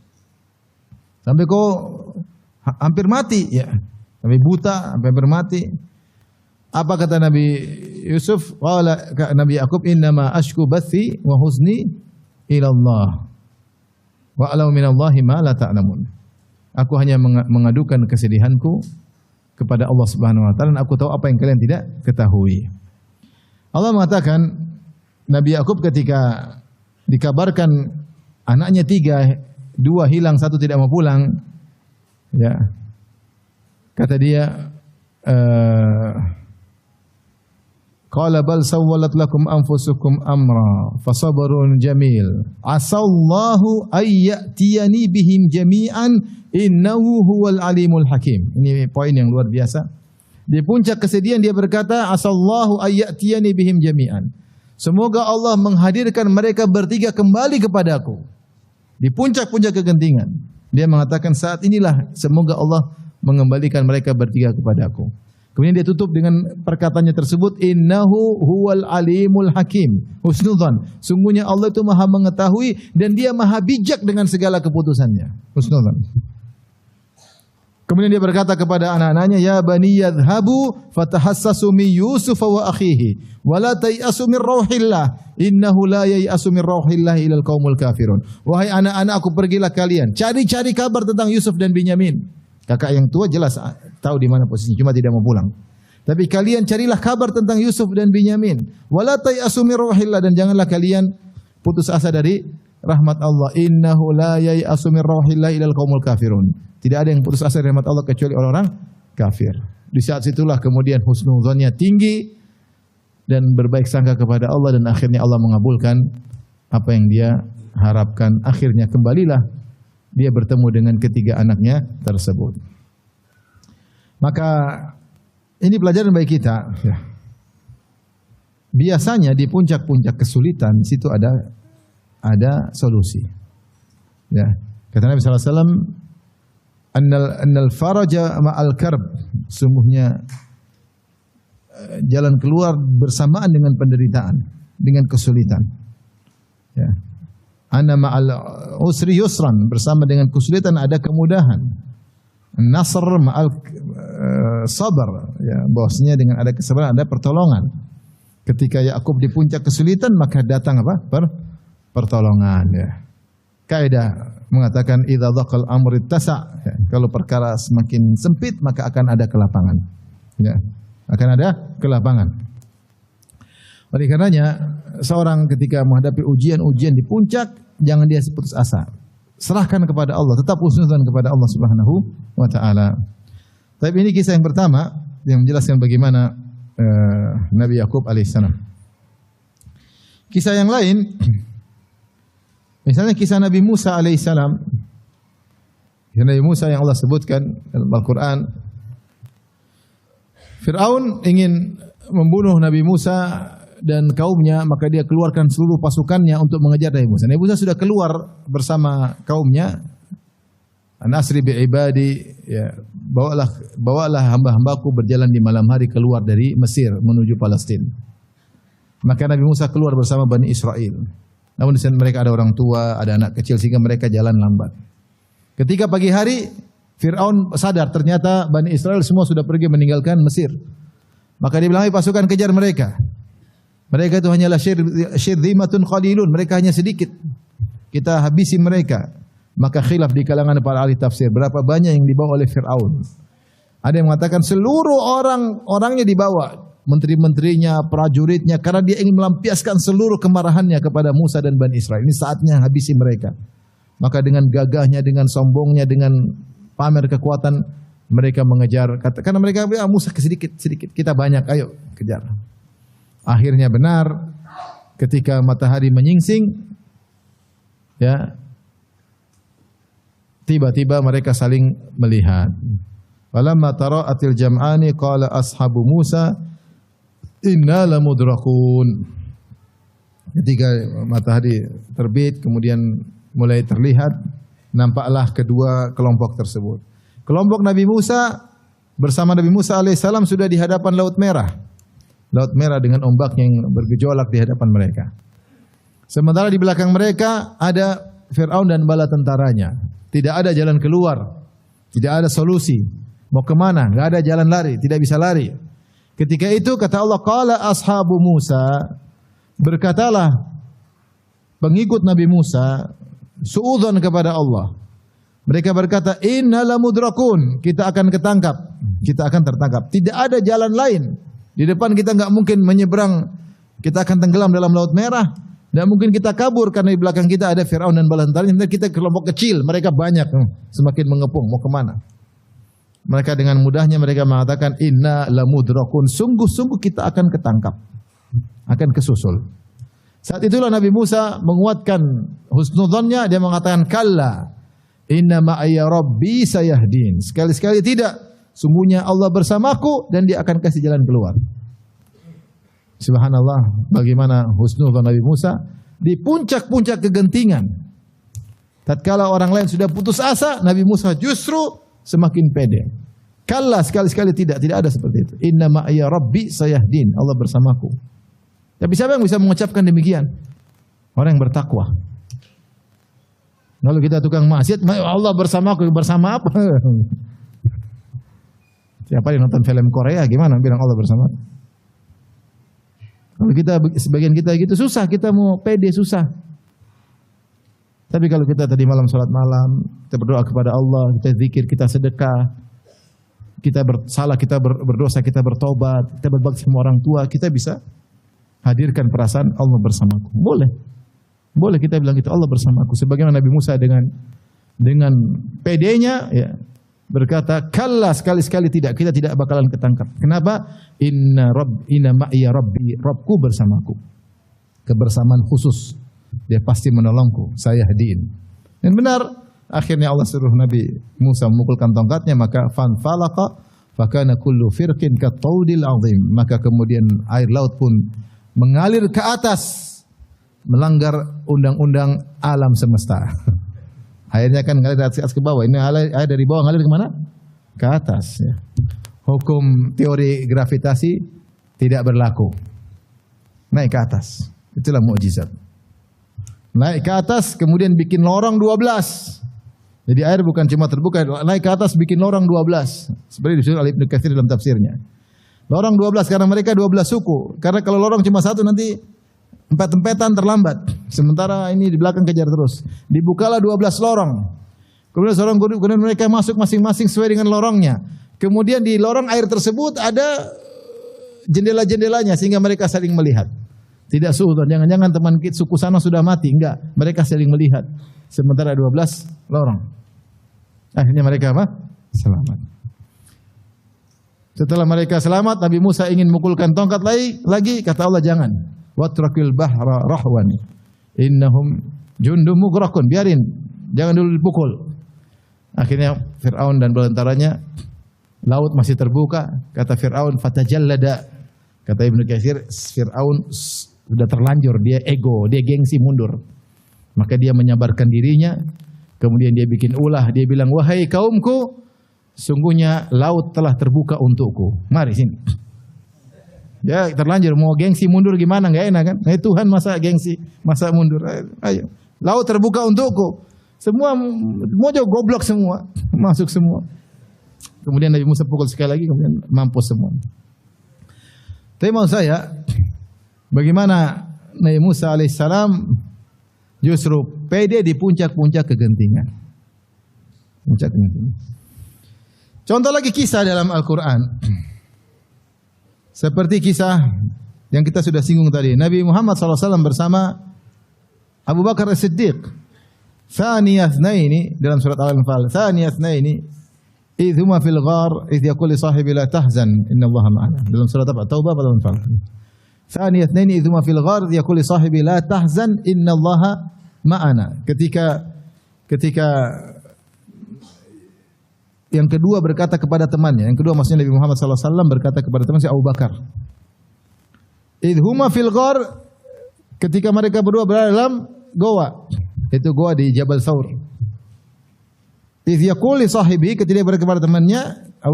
sampai kau hampir mati, ya. Sampai buta, sampai hampir mati. Apa kata Nabi Yusuf? Qala Nabi Yakub, innama ashku bathi wa huzni ila Allah. Wa alau minallahi ma la ta'lamun. Aku hanya mengadukan kesedihanku kepada Allah Subhanahu wa taala, dan aku tahu apa yang kalian tidak ketahui. Allah mengatakan, Nabi Yakub ketika dikabarkan anaknya 3, 2 hilang, 1 tidak mau pulang, ya. Kata dia, qala bal sawwalat lakum anfusukum amra fasabrun jamil asallahu ayyatiyani bihim jami'an innahu huwal alimul hakim. Ini poin yang luar biasa. Di puncak kesedihan dia berkata, asallahu ayyatiyani bihim jami'an. Semoga Allah menghadirkan mereka bertiga kembali kepadaku. Di puncak-puncak kegentingan. Dia mengatakan saat inilah semoga Allah mengembalikan mereka bertiga kepadaku. Kemudian dia tutup dengan perkataannya tersebut, innahu huwal alimul hakim. Husnudzan, sungguhnya Allah itu maha mengetahui dan dia maha bijak dengan segala keputusannya. Husnudzan. Kemudian dia berkata kepada anak-anaknya, ya bani yadhhabu fatahassasu min Yusuf wa akhihi wa la tayasu min rauhillah innahu la yayasu min rauhillah ilal qaumul kafirun. Wahai anak-anakku, pergilah kalian cari-cari kabar tentang Yusuf dan Binyamin. Kakak yang tua jelas tahu di mana posisinya, cuma tidak mau pulang. Tapi kalian carilah kabar tentang Yusuf dan Binyamin. Wala tayasu min rauhillah, dan janganlah kalian putus asa dari rahmat Allah. Innahu la yayasu min rauhillah ilal qaumul kafirun. Tidak ada yang putus asa dari rahmat Allah kecuali orang-orang kafir. Di saat situlah kemudian husnudzonnya tinggi dan berbaik sangka kepada Allah, dan akhirnya Allah mengabulkan apa yang dia harapkan. Akhirnya kembalilah dia bertemu dengan ketiga anaknya tersebut. Maka ini pelajaran bagi kita. Ya. Biasanya di puncak-puncak kesulitan situ ada solusi. Ya. Kata Nabi SAW, annal faraja ma'al karb, sungguhnya jalan keluar bersamaan dengan penderitaan, dengan kesulitan. Ya. Anna ma'al usri yusran, bersama dengan kesulitan ada kemudahan. Nasr ma'al sabar, ya, bahwasanya dengan ada kesabaran ada pertolongan. Ketika Yakub di puncak kesulitan, maka datang apa? Pertolongan, ya. Kaidah mengatakan idza dhaqal amru ittasa', ya, kalau perkara semakin sempit maka akan ada kelapangan. Ya, akan ada kelapangan. Oleh karenanya seorang ketika menghadapi ujian-ujian di puncak, jangan dia putus asa. Serahkan kepada Allah, tetap husnudzan kepada Allah Subhanahu wa taala. Tapi ini kisah yang pertama yang menjelaskan bagaimana Nabi Yakub alaihissalam. Kisah yang lain, misalnya kisah Nabi Musa alaihissalam. Kisah Nabi Musa yang Allah sebutkan dalam Al-Quran. Fir'aun ingin membunuh Nabi Musa dan kaumnya, maka dia keluarkan seluruh pasukannya untuk mengejar Nabi Musa. Nabi Musa sudah keluar bersama kaumnya. Nasri bi ibadi, ya, bawalah hamba-hambaku berjalan di malam hari keluar dari Mesir menuju Palestina. Maka Nabi Musa keluar bersama Bani Israel. Namun di sana mereka ada orang tua, ada anak kecil, sehingga mereka jalan lambat. Ketika pagi hari, Fir'aun sadar ternyata Bani Israel semua sudah pergi meninggalkan Mesir. Maka dia bilang, pasukan kejar mereka. Mereka itu hanyalah syirzimatun qalilun, mereka hanya sedikit. Kita habisi mereka. Maka khilaf di kalangan para ahli tafsir, berapa banyak yang dibawa oleh Fir'aun. Ada yang mengatakan seluruh orangnya dibawa, menteri-menterinya, prajuritnya, karena dia ingin melampiaskan seluruh kemarahannya kepada Musa dan Bani Israel. Ini saatnya habisi mereka. Maka dengan gagahnya, dengan sombongnya, dengan pamer kekuatan, mereka mengejar. Karena mereka bilang, Musa sedikit, kita banyak, ayo kejar. Akhirnya benar, ketika matahari menyingsing, ya, tiba-tiba mereka saling melihat. Falamma tara'atil jam'ani qala ashabu Musa inna lamudrakun. Ketika matahari terbit kemudian mulai terlihat, nampaklah kedua kelompok tersebut. Kelompok Nabi Musa bersama Nabi Musa alaihissalam sudah di hadapan Laut Merah. Laut Merah dengan ombak yang bergejolak di hadapan mereka. Sementara di belakang mereka ada Fir'aun dan bala tentaranya. Tidak ada jalan keluar, tidak ada solusi. Mau kemana? Nggak ada jalan lari, tidak bisa lari. Ketika itu kata Allah, qala ashabu Musa, berkatalah pengikut Nabi Musa, suudzon kepada Allah. Mereka berkata, inna lamudrakun, kita akan ketangkap, kita akan tertangkap. Tidak ada jalan lain. Di depan kita nggak mungkin menyeberang, kita akan tenggelam dalam Laut Merah. Dan mungkin kita kabur karena di belakang kita ada Fir'aun dan bala tentaranya. Kita kelompok kecil, mereka banyak, semakin mengepung. Mau kemana? Mereka dengan mudahnya mereka mengatakan inna lamudrakun, sungguh-sungguh kita akan ketangkap, akan kesusul. Saat itulah Nabi Musa menguatkan husnudzonnya, dia mengatakan kalla inna ma'aya rabbi sayahdin. Sekali-sekali tidak, sungguhnya Allah bersamaku dan dia akan kasih jalan keluar. Subhanallah, bagaimana husnudzon Nabi Musa di puncak-puncak kegentingan. Tatkala orang lain sudah putus asa, Nabi Musa justru semakin pede. Kalla, sekali-sekali tidak ada seperti itu. Inna ma'iya rabbi sayahdin, Allah bersamaku. Tapi siapa yang bisa mengucapkan demikian? Orang yang bertakwa. Kalau kita tukang maksiat, Allah bersamaku, bersama apa? Siapa yang nonton film Korea gimana bilang Allah bersama? Kalau kita sebagian kita gitu susah, kita mau pede susah. Tapi kalau kita tadi malam salat malam, kita berdoa kepada Allah, kita zikir, kita sedekah, kita bersalah, kita berdosa, kita bertobat, kita berbakti sama orang tua, kita bisa hadirkan perasaan Allah bersamaku. Boleh. Boleh kita bilang gitu, Allah bersamaku. Sebagaimana Nabi Musa dengan pedenya ya, berkata, kalla, sekali-sekali tidak, kita tidak bakalan ketangkap. Kenapa? Inna ma'iya rabbi, Rabbku bersamaku. Kebersamaan khusus. Dia pasti menolongku, saya hadiin. Dan benar, akhirnya Allah suruh Nabi Musa memukulkan tongkatnya, maka fanfalaqa fakana kullu firqin kataudil azim. Maka kemudian air laut pun mengalir ke atas, melanggar undang-undang alam semesta. Airnya kan ngalir dari atas ke bawah. Ini air dari bawah ngalir kemana? Ke atas. Ya. Hukum teori gravitasi tidak berlaku. Naik ke atas. Itulah mukjizat. Naik ke atas, kemudian bikin lorong 12. Jadi air bukan cuma terbuka, naik ke atas bikin lorong 12. Seperti disebut oleh Ibnu Katsir dalam tafsirnya. Lorong 12 karena mereka 12 suku. Karena kalau lorong cuma satu nanti empat-empatan terlambat. Sementara ini di belakang kejar terus. Dibukalah 12 lorong. Kemudian mereka masuk masing-masing sesuai dengan lorongnya. Kemudian di lorong air tersebut ada jendela-jendelanya sehingga mereka saling melihat. Tidak suudzon, jangan-jangan teman kita suku sana sudah mati. Enggak, mereka saling melihat. Sementara 12 lorong. Akhirnya mereka apa? Selamat. Setelah mereka selamat, Nabi Musa ingin memukulkan tongkat lagi, kata Allah jangan. Watrakil bahra rahwan innahum jundum mughraqun, biarin, jangan dulu dipukul. Akhirnya Fir'aun dan balantaranya, laut masih terbuka, kata Fir'aun fatajallada. Kata Ibnu Katsir, Fir'aun sudah terlanjur, dia ego, dia gengsi mundur. Maka dia menyabarkan dirinya, kemudian dia bikin ulah, dia bilang, wahai kaumku, sungguhnya laut telah terbuka untukku. Mari sini. Ya terlanjur mau gengsi mundur gimana, nggak enak kan? Nah, Tuhan masa gengsi, masa mundur. Ayo, laut terbuka untukku. Semua mojo goblok semua, masuk semua. Kemudian Nabi Musa pukul sekali lagi, kemudian mampus semua. Tapi mau saya, bagaimana Nabi Musa alaihissalam justru pede di puncak-puncak kegentingan. Puncak kegentingan. Contoh lagi kisah dalam Al-Quran. Seperti kisah yang kita sudah singgung tadi. Nabi Muhammad SAW bersama Abu Bakar As-Siddiq. Thaniyatnaini dalam surat Al-Anfal. Thaniyatnaini idhuma fil ghar idh yaqul li sahibi la tahzan innallaha ma'ana. Dalam surat apa? Taubah atau Al-Anfal? Thaniyatnaini idhuma fil ghar idh yaqul li sahibi la tahzan innallaha ma'ana. Ketika yang kedua berkata kepada temannya, yang kedua maksudnya Nabi Muhammad SAW berkata kepada temannya Abu Bakar. Idhuma fil ghar, ketika mereka berdua berada dalam goa. Itu goa di Jabal Thawr. Idh yaqul li sahibi, ketika dia berkata kepada temannya,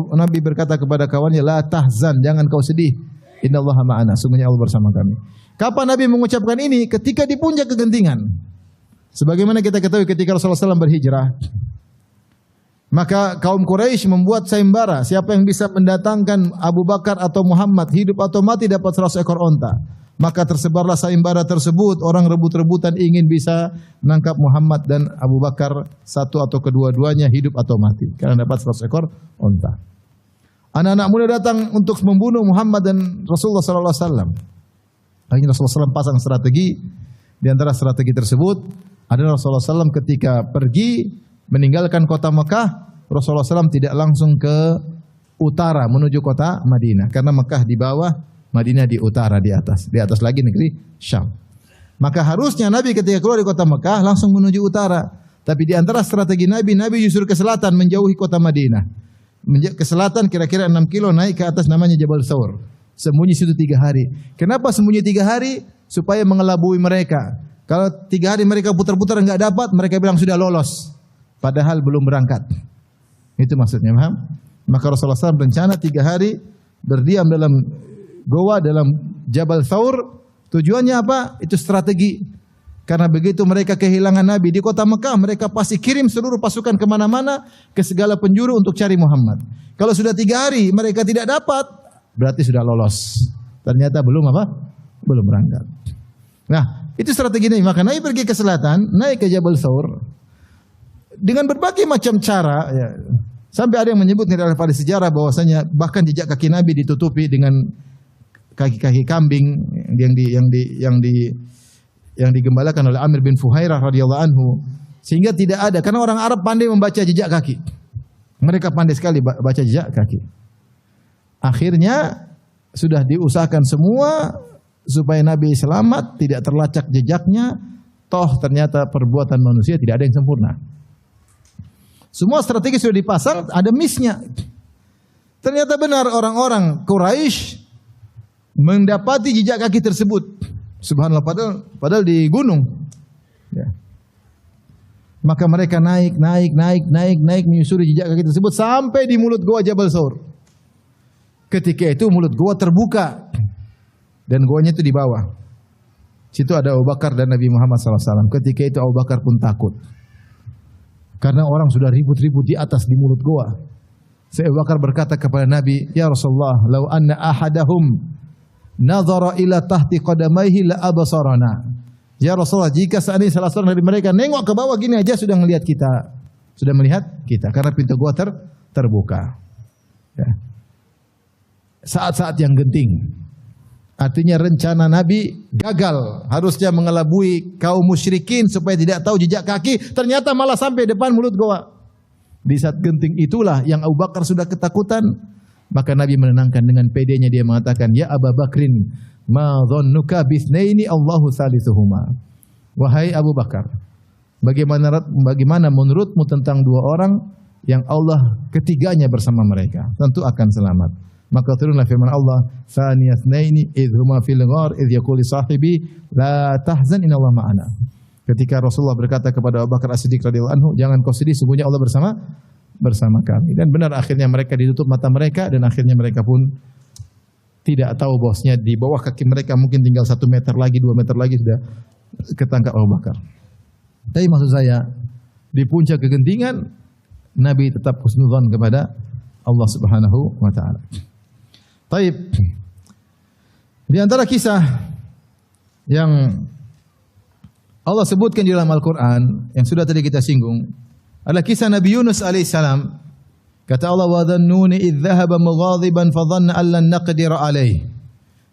Nabi berkata kepada kawannya, la tahzan, jangan kau sedih. Innallaha ma'ana, sungguhnya Allah bersama kami. Kapan Nabi mengucapkan ini? Ketika di puncak kegentingan. Sebagaimana kita ketahui ketika Rasulullah SAW berhijrah, maka kaum Quraisy membuat sayembara, siapa yang bisa mendatangkan Abu Bakar atau Muhammad hidup atau mati dapat 100 ekor onta. Maka tersebarlah sayembara tersebut, orang rebut-rebutan ingin bisa menangkap Muhammad dan Abu Bakar, satu atau kedua-duanya hidup atau mati karena dapat 100 ekor onta. Anak-anak muda datang untuk membunuh Muhammad dan Rasulullah SAW. Akhirnya Rasulullah SAW pasang strategi. Di antara strategi tersebut adalah Rasulullah SAW ketika pergi meninggalkan kota Mekah, Rasulullah SAW tidak langsung ke utara menuju kota Madinah. Karena Mekah di bawah, Madinah di utara, di atas lagi negeri Syam. Maka harusnya Nabi ketika keluar di kota Mekah langsung menuju utara. Tapi di antara strategi Nabi justru ke selatan menjauhi kota Madinah. Ke selatan kira-kira 6 kilo naik ke atas namanya Jabal Thawr. Sembunyi situ 3 hari. Kenapa sembunyi 3 hari? Supaya mengelabui mereka. Kalau 3 hari mereka putar-putar enggak dapat, mereka bilang sudah lolos. Padahal belum berangkat. Itu maksudnya, paham? Maka Rasulullah SAW berencana 3 hari berdiam dalam goa, dalam Jabal Thawr. Tujuannya apa? Itu strategi. Karena begitu mereka kehilangan Nabi di kota Mekah, mereka pasti kirim seluruh pasukan kemana-mana, ke segala penjuru untuk cari Muhammad. Kalau sudah 3 hari mereka tidak dapat, berarti sudah lolos. Ternyata belum apa? Belum berangkat. Nah, itu strategi Nabi. Maka Nabi pergi ke selatan, naik ke Jabal Thawr dengan berbagai macam cara. Ya. Sampai ada yang menyebut dalam sejarah bahwasanya bahkan jejak kaki Nabi ditutupi dengan kaki-kaki kambing yang digembalakan oleh Amir bin Fuhairah radhiyallahu anhu, sehingga tidak ada, karena orang Arab pandai membaca jejak kaki. Mereka pandai sekali baca jejak kaki. Akhirnya sudah diusahakan semua supaya Nabi selamat, tidak terlacak jejaknya. Toh ternyata perbuatan manusia tidak ada yang sempurna. Semua strategi sudah dipasang, ada miss-nya. Ternyata benar orang-orang Quraisy mendapati jejak kaki tersebut. Subhanallah, padahal di gunung. Ya. Maka mereka naik menyusuri jejak kaki tersebut sampai di mulut goa Jabal Thawr. Ketika itu mulut goa terbuka dan goanya itu di bawah. Situ ada Abu Bakar dan Nabi Muhammad SAW. Ketika itu Abu Bakar pun takut. Karena orang sudah ribut-ribut di atas di mulut goa. Abu Bakar berkata kepada Nabi, "Ya Rasulullah, law anna ahadahum nazara ila tahti qadamaihi la absarana." Ya Rasulullah, jika seandainya salah seorang dari mereka nengok ke bawah gini aja sudah melihat kita. Sudah melihat kita karena pintu goa terbuka. Ya. Saat-saat yang genting. Artinya rencana Nabi gagal. Harusnya mengelabui kaum musyrikin supaya tidak tahu jejak kaki. Ternyata malah sampai depan mulut goa. Di saat genting itulah yang Abu Bakar sudah ketakutan. Maka Nabi menenangkan dengan pedenya. Dia mengatakan, "Ya Abu Bakrin, ma dhannuka bithnaini Allahu thalithuhuma." Wahai Abu Bakar, bagaimana menurutmu tentang 2 orang yang Allah ketiganya bersama mereka? Tentu akan selamat. Maka turunlah firman Allah, "Tsaniyasnaini idh huma fil ghar idh yaqulu sahibi la tahzan innallaha ma'ana." Ketika Rasulullah berkata kepada Abu Bakar As-Siddiq radhiyallahu anhu, "Jangan kau sedih, sungguhnya Allah bersama kami." Dan benar akhirnya mereka ditutup mata mereka dan akhirnya mereka pun tidak tahu bahwasanya di bawah kaki mereka mungkin tinggal 1 meter lagi, 2 meter lagi sudah ketangkap Abu Bakar. Tapi maksud saya, di puncak kegentingan Nabi tetap husnudzon kepada Allah Subhanahu wa taala. Taib. Di antara kisah yang Allah sebutkan di dalam Al-Quran yang sudah tadi kita singgung adalah kisah Nabi Yunus alaihissalam. Kata Allah, "Wa dhannuni idh dhahaba mughadiban fa dhanna an lan naqdira alaihi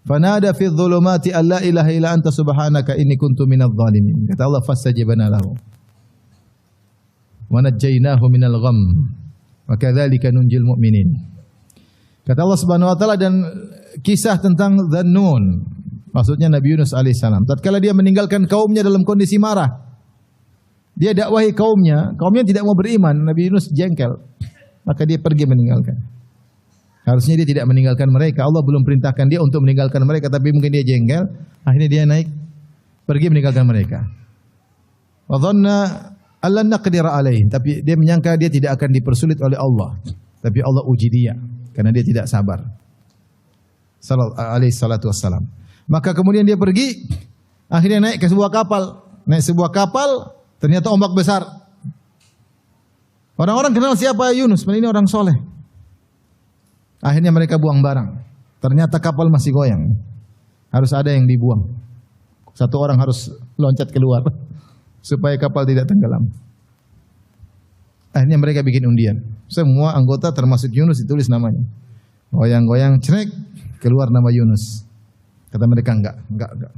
fanada fi dhulumati an la ilaha illa anta subhanaka inni kuntu minadh dhalimin." Kata Allah, "Fastajabna lahu wa najjaynahu minal gham wa kadzalika nunjil mu'minin." Kata Allah Subhanahu wa taala, dan kisah tentang Dhannun, maksudnya Nabi Yunus alaihissalam. Tatkala dia meninggalkan kaumnya dalam kondisi marah. Dia dakwahi kaumnya tidak mau beriman, Nabi Yunus jengkel. Maka dia pergi meninggalkan. Harusnya dia tidak meninggalkan mereka. Allah belum perintahkan dia untuk meninggalkan mereka, tapi mungkin dia jengkel. Akhirnya dia naik, pergi meninggalkan mereka. Wa dhanna allan naqdira alaih. Tapi dia menyangka dia tidak akan dipersulit oleh Allah. Tapi Allah uji dia karena dia tidak sabar. Alaihi salatu wassalam. Maka kemudian dia pergi, akhirnya naik ke sebuah kapal. Naik sebuah kapal, ternyata ombak besar. Orang-orang kenal siapa Yunus, ini orang soleh. Akhirnya mereka buang barang. Ternyata kapal masih goyang. Harus ada yang dibuang. Satu orang harus loncat keluar supaya kapal tidak tenggelam. Akhirnya mereka bikin undian. Semua anggota termasuk Yunus ditulis namanya. Goyang-goyang, cenek, keluar nama Yunus. Kata mereka, enggak,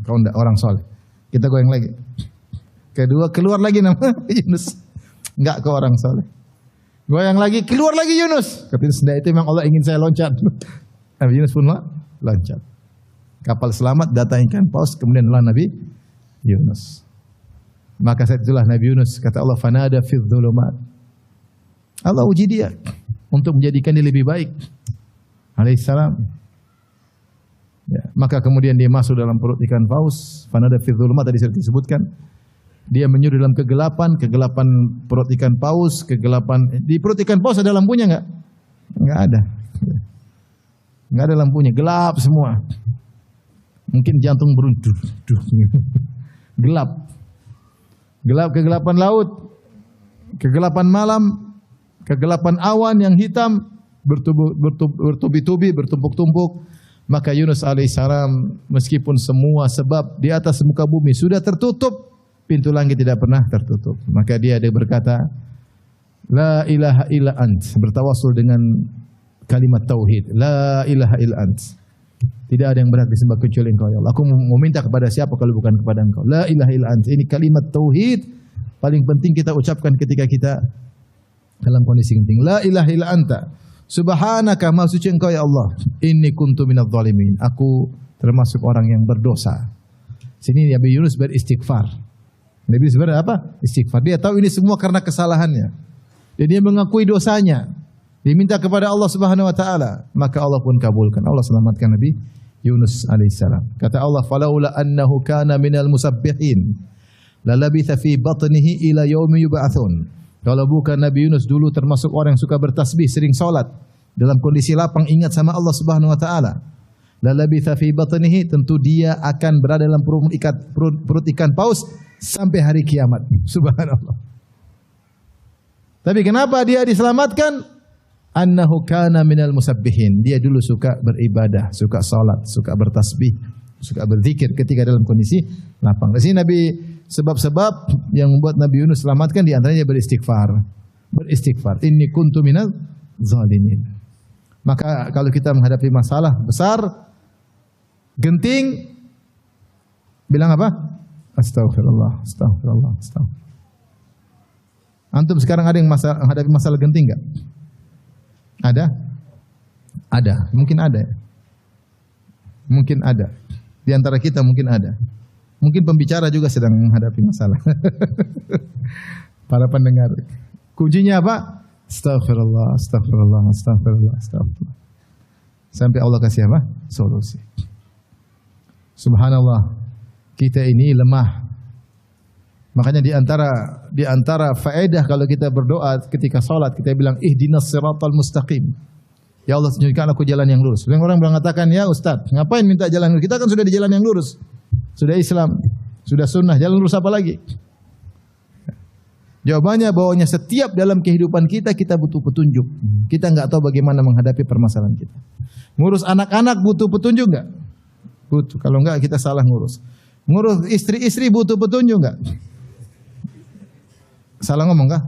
kau enggak orang soleh. Kita goyang lagi. Kedua, keluar lagi nama Yunus. Enggak, kau orang soleh. Goyang lagi, keluar lagi Yunus. Kata itu memang Allah ingin saya loncat. Nabi Yunus pun loncat. Kapal selamat, datangkan paus, kemudian Nabi Yunus. Maka saat itulah Nabi Yunus, kata Allah, "Fanada fi dhulumat." Allah uji dia untuk menjadikan dia lebih baik. Alaihissalam. Ya, maka kemudian dia masuk dalam perut ikan paus. Fanada fi dhulumat tadi sudah disebutkan. Dia menyuruh dalam kegelapan perut ikan paus, di perut ikan paus ada lampunya enggak? Enggak ada. Enggak ada lampunya, gelap semua. Mungkin jantung berundur. Gelap. Gelap, kegelapan laut, kegelapan malam, kegelapan awan yang hitam bertubi-tubi, bertumpuk-tumpuk. Maka Yunus alaihissalam meskipun semua sebab di atas muka bumi sudah tertutup, pintu langit tidak pernah tertutup. Maka dia berkata, La ilaha illa ant, bertawasul dengan kalimat tauhid. La ilaha illa ant. Tidak ada yang berhak disembah kecuali Engkau ya Allah. Aku mau minta kepada siapa kalau bukan kepada Engkau. La ilaha illa ant. Ini kalimat tauhid paling penting kita ucapkan ketika kita dalam kondisi genting. La ilaha illa anta. Subhanaka, maha suci Engkau ya Allah. Inni kuntu minadh dhalimin. Aku termasuk orang yang berdosa. Sini Nabi Yunus beristighfar. Nabi Yunus apa? Istighfar. Dia tahu ini semua karena kesalahannya. Dan dia mengakui dosanya. Diminta kepada Allah Subhanahu wa taala, maka Allah pun kabulkan. Allah selamatkan Nabi Yunus alaihissalam. Kata Allah, "Falaula annahu kana minal musabbihin, lalabitha fi batnihi ila yaumi yub'atsun." Kalau bukan Nabi Yunus dulu termasuk orang yang suka bertasbih, sering salat, dalam kondisi lapang ingat sama Allah Subhanahu wa taala. Lalabitha fi batnihi, tentu dia akan berada dalam perut ikan paus sampai hari kiamat. Subhanallah. Tapi kenapa dia diselamatkan? Annahu kana minal musabbihin. Dia dulu suka beribadah, suka salat, suka bertasbih, suka berzikir ketika dalam kondisi lapang. Di sini Nabi sebab-sebab yang membuat Nabi Yunus selamatkan di antaranya beristighfar. Beristighfar. Inni kuntu minal zalimin. Maka kalau kita menghadapi masalah besar, genting, bilang apa? Astaghfirullah, astaghfirullah, astaghfirullah. Antum sekarang ada yang menghadapi masalah genting enggak? Ada? Ada, mungkin ada. Mungkin ada. Di antara kita mungkin ada. Mungkin pembicara juga sedang menghadapi masalah. Para pendengar. Kuncinya apa? Astaghfirullah, astaghfirullah, astaghfirullah, astaghfirullah. Sampai Allah kasih apa? Solusi. Subhanallah. Kita ini lemah. Makanya di antara faedah kalau kita berdoa ketika salat, kita bilang ihdinas siratal mustaqim. Ya Allah, tunjukkan aku jalan yang lurus. Orang mengatakan, "Ya Ustaz, ngapain minta jalan lurus? Kita kan sudah di jalan yang lurus. Sudah Islam, sudah sunnah, jalan lurus apa lagi?" Jawabannya bahwanya setiap dalam kehidupan kita butuh petunjuk. Kita enggak tahu bagaimana menghadapi permasalahan kita. Ngurus anak-anak butuh petunjuk enggak? Butuh. Kalau enggak kita salah ngurus. Ngurus istri-istri butuh petunjuk enggak? Salah ngomong kah?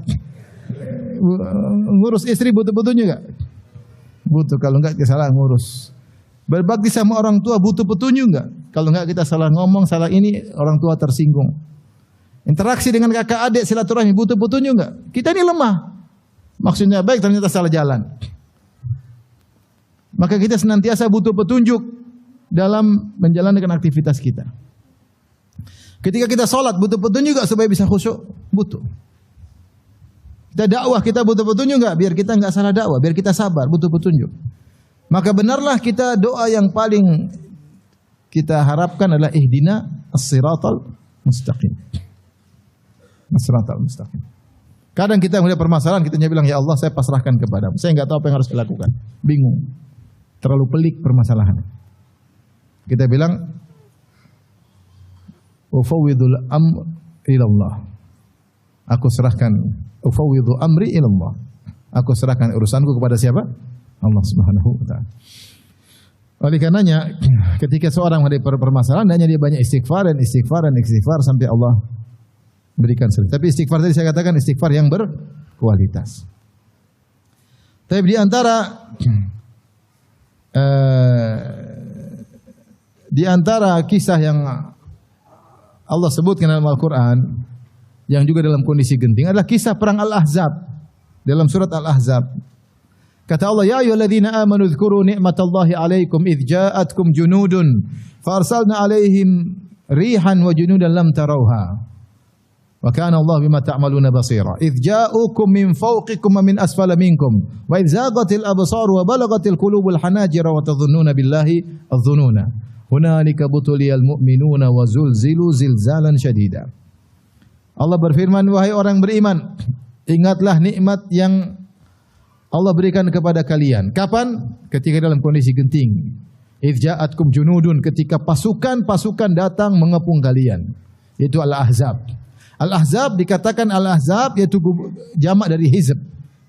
Ngurus istri butuh petunjuk enggak? Butuh. Kalau enggak kita salah ngurus. Berbakti sama orang tua butuh petunjuk enggak? Kalau enggak kita salah ngomong, salah ini, orang tua tersinggung. Interaksi dengan kakak adik silaturahmi butuh petunjuk enggak? Kita ini lemah. Maksudnya baik ternyata salah jalan. Maka kita senantiasa butuh petunjuk dalam menjalankan aktivitas kita. Ketika kita sholat butuh petunjuk enggak supaya bisa khusyuk? Butuh. Kita dakwah kita butuh petunjuk enggak? Biar kita enggak salah dakwah, biar kita sabar, butuh petunjuk. Maka benarlah kita doa yang paling kita harapkan adalah ihdina as-siratal mustaqim. As-siratal mustaqim. Kadang kita melihat permasalahan, kita bilang, "Ya Allah, saya pasrahkan kepadamu. Saya enggak tahu apa yang harus dilakukan." Bingung. Terlalu pelik permasalahan. Kita bilang, "Ufawwidul amr ilallah." Aku serahkan, ufawwidhu amri ilallah. Aku serahkan urusanku kepada siapa? Allah Subhanahu wa taala. Oleh karenanya, ketika seorang menghadapi permasalahan, hanya dia banyak istighfar dan istighfar dan istighfar sampai Allah berikan solusi. Tapi istighfar tadi saya katakan istighfar yang berkualitas. Tapi di antara kisah yang Allah sebutkan dalam Al-Quran yang juga dalam kondisi genting adalah kisah perang Al-Ahzab dalam surat Al-Ahzab. Kata Allah, "Ya ayyuhalladzina amanu dzkuru ni'matallahi 'alaikum idz ja'atkum junudun farsalna 'alaihim rihan wa junudan lam tarauha. Wa kana Allah bima ta'maluna basira. Idz ja'ukum min fawqikum wa min asfala minkum wa idz zaghatil absar wa balagatil qulubul hanajira wa tadhunnuna billahi adh-dhununa. Hunalika butuliyal mu'minuna wa zulzilu zilzalan syadida." Allah berfirman, "Wahai orang beriman, ingatlah nikmat yang Allah berikan kepada kalian. Kapan? Ketika dalam kondisi genting. Idz ja'atkum junudun, ketika pasukan-pasukan datang mengepung kalian. Yaitu Al-Ahzab. Al-Ahzab dikatakan Al-Ahzab yaitu jamak dari hizb,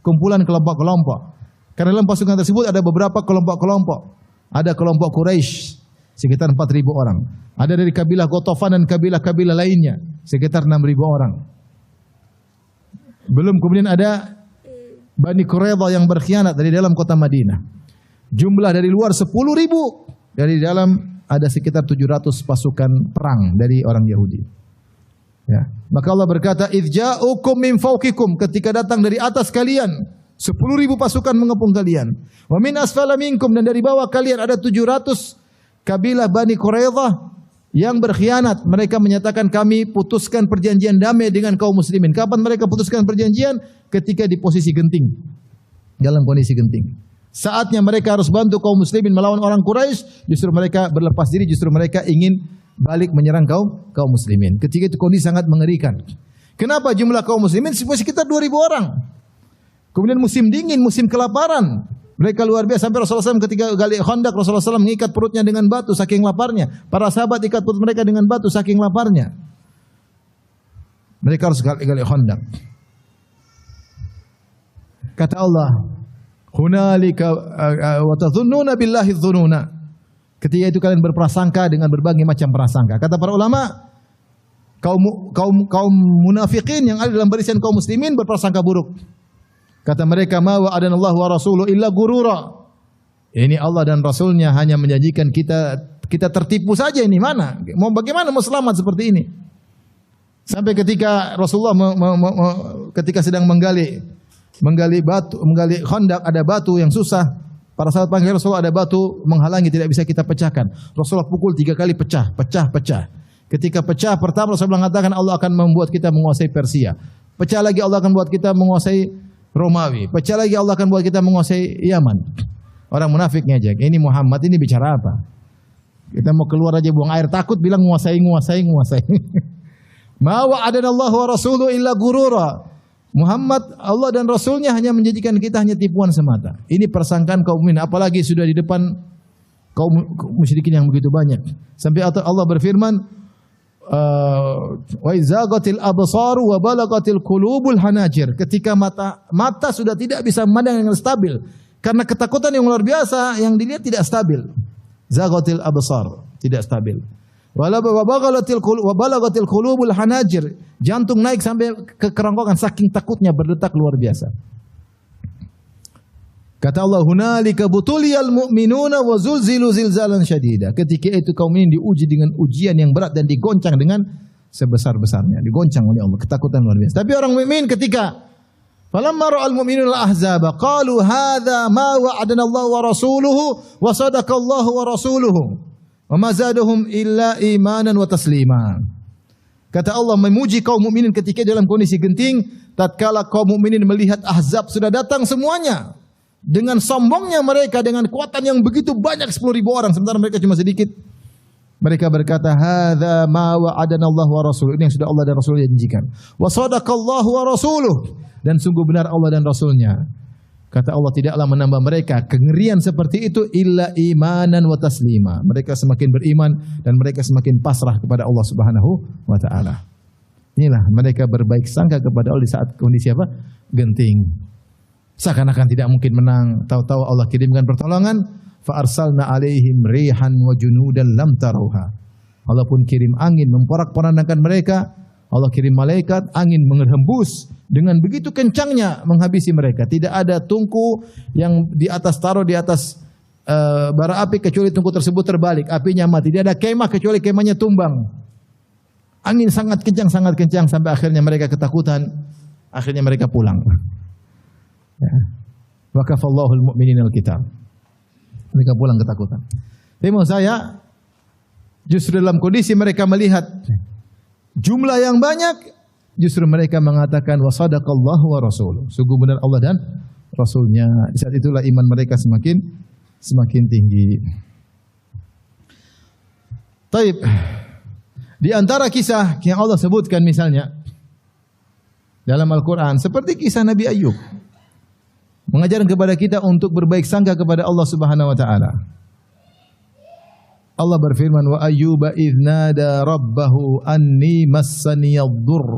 kumpulan kelompok-kelompok. Karena dalam pasukan tersebut ada beberapa kelompok-kelompok. Ada kelompok Quraisy sekitar 4.000 orang. Ada dari kabilah Ghatafan dan kabilah-kabilah lainnya sekitar 6.000 orang. Belum kemudian ada Bani Quraidah yang berkhianat dari dalam kota Madinah. Jumlah dari luar 10.000, dari dalam ada sekitar 700 pasukan perang dari orang Yahudi. Ya. Maka Allah berkata, "Idz ja'ukum min fawqikum," ketika datang dari atas kalian 10.000 pasukan mengepung kalian. Wa min asfala minkum, dan dari bawah kalian ada 700 kabilah Bani Quraidah yang berkhianat. Mereka menyatakan, kami putuskan perjanjian damai dengan kaum muslimin. Kapan mereka putuskan perjanjian? Ketika di posisi genting, dalam kondisi genting. Saatnya mereka harus bantu kaum muslimin melawan orang Quraisy, justru mereka berlepas diri, justru mereka ingin balik menyerang kaum muslimin. Ketika itu kondisi sangat mengerikan. Kenapa jumlah kaum muslimin sekitar 2.000 orang? Kemudian musim dingin, musim kelaparan. Mereka luar biasa. Sampai Rasulullah SAW ketika gali Khandaq, Rasulullah SAW mengikat perutnya dengan batu saking laparnya. Para sahabat ikat perut mereka dengan batu saking laparnya. Mereka harus gali Khandaq. Kata Allah, "Hunalika wa tadhunnuna billahi dhununa." Ketika itu kalian berprasangka dengan berbagai macam prasangka. Kata para ulama, kaum munafikin yang ada dalam barisan kaum muslimin berprasangka buruk. Kata mereka, "Ma wa'adanallahu wa rasuluhu illa gurura." Ini Allah dan Rasulnya hanya menjanjikan kita tertipu saja, ini mana? Mau bagaimana mau selamat seperti ini? Sampai ketika Rasulullah ketika sedang menggali Khandaq, ada batu yang susah. Para sahabat panggil Rasulullah, ada batu menghalangi, tidak bisa kita pecahkan. Rasulullah pukul 3 kali, pecah. Ketika pecah pertama, Rasulullah mengatakan Allah akan membuat kita menguasai Persia. Pecah lagi, Allah akan buat kita menguasai Romawi. Pecah lagi, Allah akan buat kita menguasai Yaman. Orang munafik ngejek, ini Muhammad ini bicara apa? Kita mau keluar aja buang air takut, bilang nguasai. Ma wa'adanallahu wa rasuluhu illa gurura. Muhammad, Allah dan Rasulnya hanya menjadikan kita hanya tipuan semata. Ini persangkaan kaum mukmin, apalagi sudah di depan kaum musyrikin yang begitu banyak. Sampai Allah berfirman, wa izagatil absaru wa balagatil qulubul hanajir. Ketika mata sudah tidak bisa memandang dengan stabil karena ketakutan yang luar biasa, yang dilihat tidak stabil. Zagatil absar, tidak stabil. Wa balagatil qulubul hanajir. Jantung naik sampai ke kerongkongan saking takutnya, berdetak luar biasa. Kata Allah, "Hunalika butuliyal mu'minuna wa zulzilu zilzalan syadida." Ketika itu kaum ini diuji dengan ujian yang berat dan digoncang dengan sebesar-besarnya, digoncang oleh Allah, ketakutan luar biasa. Tapi orang mukmin ketika falamma ra'al mu'minuna al-ahzaba qalu hadza ma wa'adana Allah wa rasuluhu wa sadaqa Allah wa rasuluhu wa ma zadahum illa imanan wa taslima. Kata Allah memuji kaum mukminin ketika dalam kondisi genting, tatkala kaum mukminin melihat Ahzab sudah datang semuanya dengan sombongnya mereka, dengan kekuatan yang begitu banyak 10.000 orang sementara mereka cuma sedikit. Mereka berkata, "Hadza ma wa'adana Allah wa rasuluh." Ini yang sudah Allah dan Rasulnya janjikan. Wa sadaqallahu wa rasuluh, dan sungguh benar Allah dan Rasulnya. Kata Allah, tidaklah menambah mereka kengerian seperti itu illa imanan wa taslima. Mereka semakin beriman dan mereka semakin pasrah kepada Allah Subhanahu wa taala. Inilah mereka berbaik sangka kepada Allah di saat kondisi apa? Genting. Seakan-akan tidak mungkin menang, tahu-tahu Allah kirimkan pertolongan, fa arsalna alaihim rihan wa junudan lam taruha. Allah pun kirim angin memporak-porandakan mereka. Allah kirim malaikat, angin menghembus dengan begitu kencangnya menghabisi mereka. Tidak ada tungku yang di atas taruh di atas bara api kecuali tungku tersebut terbalik, apinya mati. Tidak ada kemah kecuali kemahnya tumbang. Angin sangat kencang sampai akhirnya mereka ketakutan. Akhirnya mereka pulang. Ya. Wa kafallahu al-mu'minina al-qital. Mereka pulang ketakutan. Tapi mau saya justru dalam kondisi mereka melihat jumlah yang banyak, justru mereka mengatakan wa sadaqallahu wa rasuluh. Sungguh benar Allah dan Rasulnya. Di saat itulah iman mereka semakin tinggi. Taib. Di antara kisah yang Allah sebutkan misalnya dalam Al-Quran, seperti kisah Nabi Ayub. mengajarkan kepada kita untuk berbaik sangka kepada Allah Subhanahu wa taala. Allah berfirman, wa ayyuba idz nada rabbahu anni massaniyadh-dhurr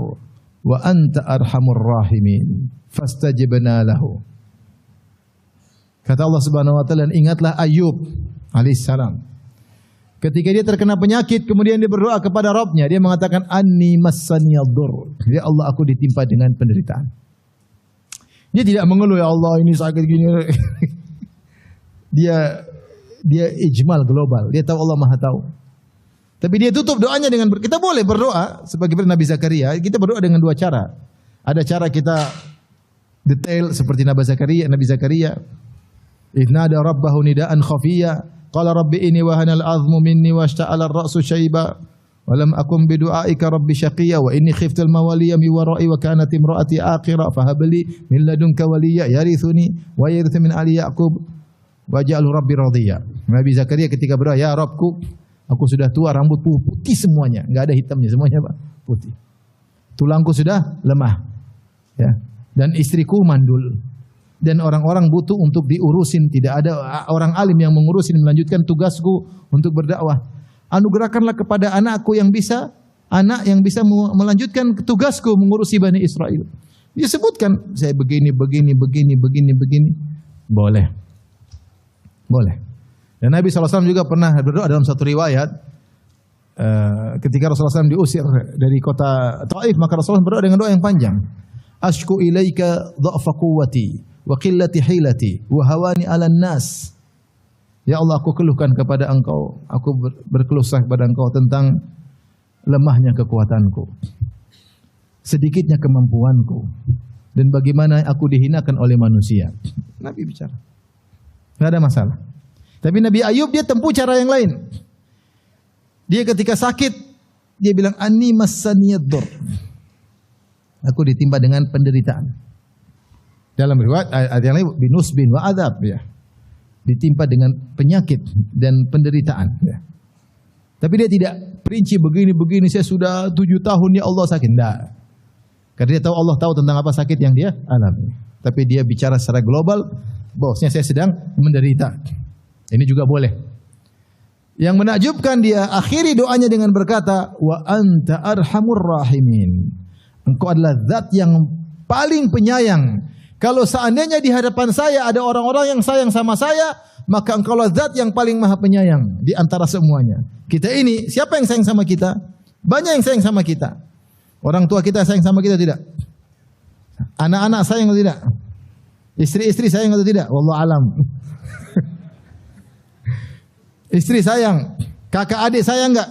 wa anta arhamur rahimin fastajibna lahu. Kata Allah Subhanahu wa taala, ingatlah Ayub alaihissalam. Ketika dia terkena penyakit, kemudian dia berdoa kepada Rabbnya, dia mengatakan anni massaniyadh-dhurr. Ya Allah, aku ditimpa dengan penderitaan. Dia tidak mengeluh, ya Allah ini sakit gini. Dia ijmal global. Dia tahu Allah Maha tahu. Tapi dia tutup doanya dengan kita boleh berdoa sebagai Nabi Zakaria. Kita berdoa dengan dua cara. Ada cara kita detail seperti Nabi Zakaria. Idnada rabbahu nidaan khafiyya. Qala rabbi inni wahana al-azmu minni washta'ala ar-ra'su shayba. Wa lam akum bidu'aika rabbi syaqiyya wa inni khiftul mawaliya min wara'i wa kanat imra'ati aqira fahabli min ladunka waliyya yarithuni wa yarithu min ali yaqub waj'alhu rabbi radiyya. Nabi Zakaria ketika berdoa, ya Rabbku, aku sudah tua, rambutku putih semuanya, enggak ada hitamnya, semuanya Pak, putih. Tulangku sudah lemah. Ya. Dan istriku mandul. Dan orang-orang butuh untuk diurusin, tidak ada orang alim yang mengurusin, melanjutkan tugasku untuk berdakwah. Anugerahkanlah kepada anakku yang bisa, anak yang bisa melanjutkan tugasku mengurusi Bani Israel. Dia sebutkan, saya begini. Boleh. Dan Nabi SAW juga pernah berdoa dalam satu riwayat, ketika Rasulullah SAW diusir dari kota Taif, maka Rasulullah berdoa dengan doa yang panjang. Ashku ilaika dha'fa quwwati wa qillati hilati wa hawani 'alan nas. Ya Allah, aku keluhkan kepada Engkau, aku berkeluh kepada Engkau tentang lemahnya kekuatanku, sedikitnya kemampuanku, dan bagaimana aku dihinakan oleh manusia. Nabi bicara. Tidak ada masalah. Tapi Nabi Ayub dia tempuh cara yang lain. Dia ketika sakit, dia bilang, anni massaniyadh-dhurr. Aku ditimpa dengan penderitaan. Dalam riwayat ayat yang lain, binusbin wa adab. Ya. Ditimpa dengan penyakit dan penderitaan. Ya. Tapi dia tidak perinci begini, saya sudah 7 tahun ya Allah sakit. Tidak. Karena dia tahu Allah tahu tentang apa sakit yang dia alami. Tapi dia bicara secara global, bosnya saya sedang menderita. Ini juga boleh. Yang menakjubkan, dia akhiri doanya dengan berkata, wa anta arhamur rahimin. Engkau adalah zat yang paling penyayang. Kalau seandainya di hadapan saya ada orang-orang yang sayang sama saya, maka engkaulah zat yang paling maha penyayang di antara semuanya. Kita ini, siapa yang sayang sama kita? Banyak yang sayang sama kita. Orang tua kita sayang sama kita tidak? Anak-anak sayang atau tidak? Istri-istri sayang atau tidak? Wallahu alam. Istri sayang, kakak adik sayang enggak?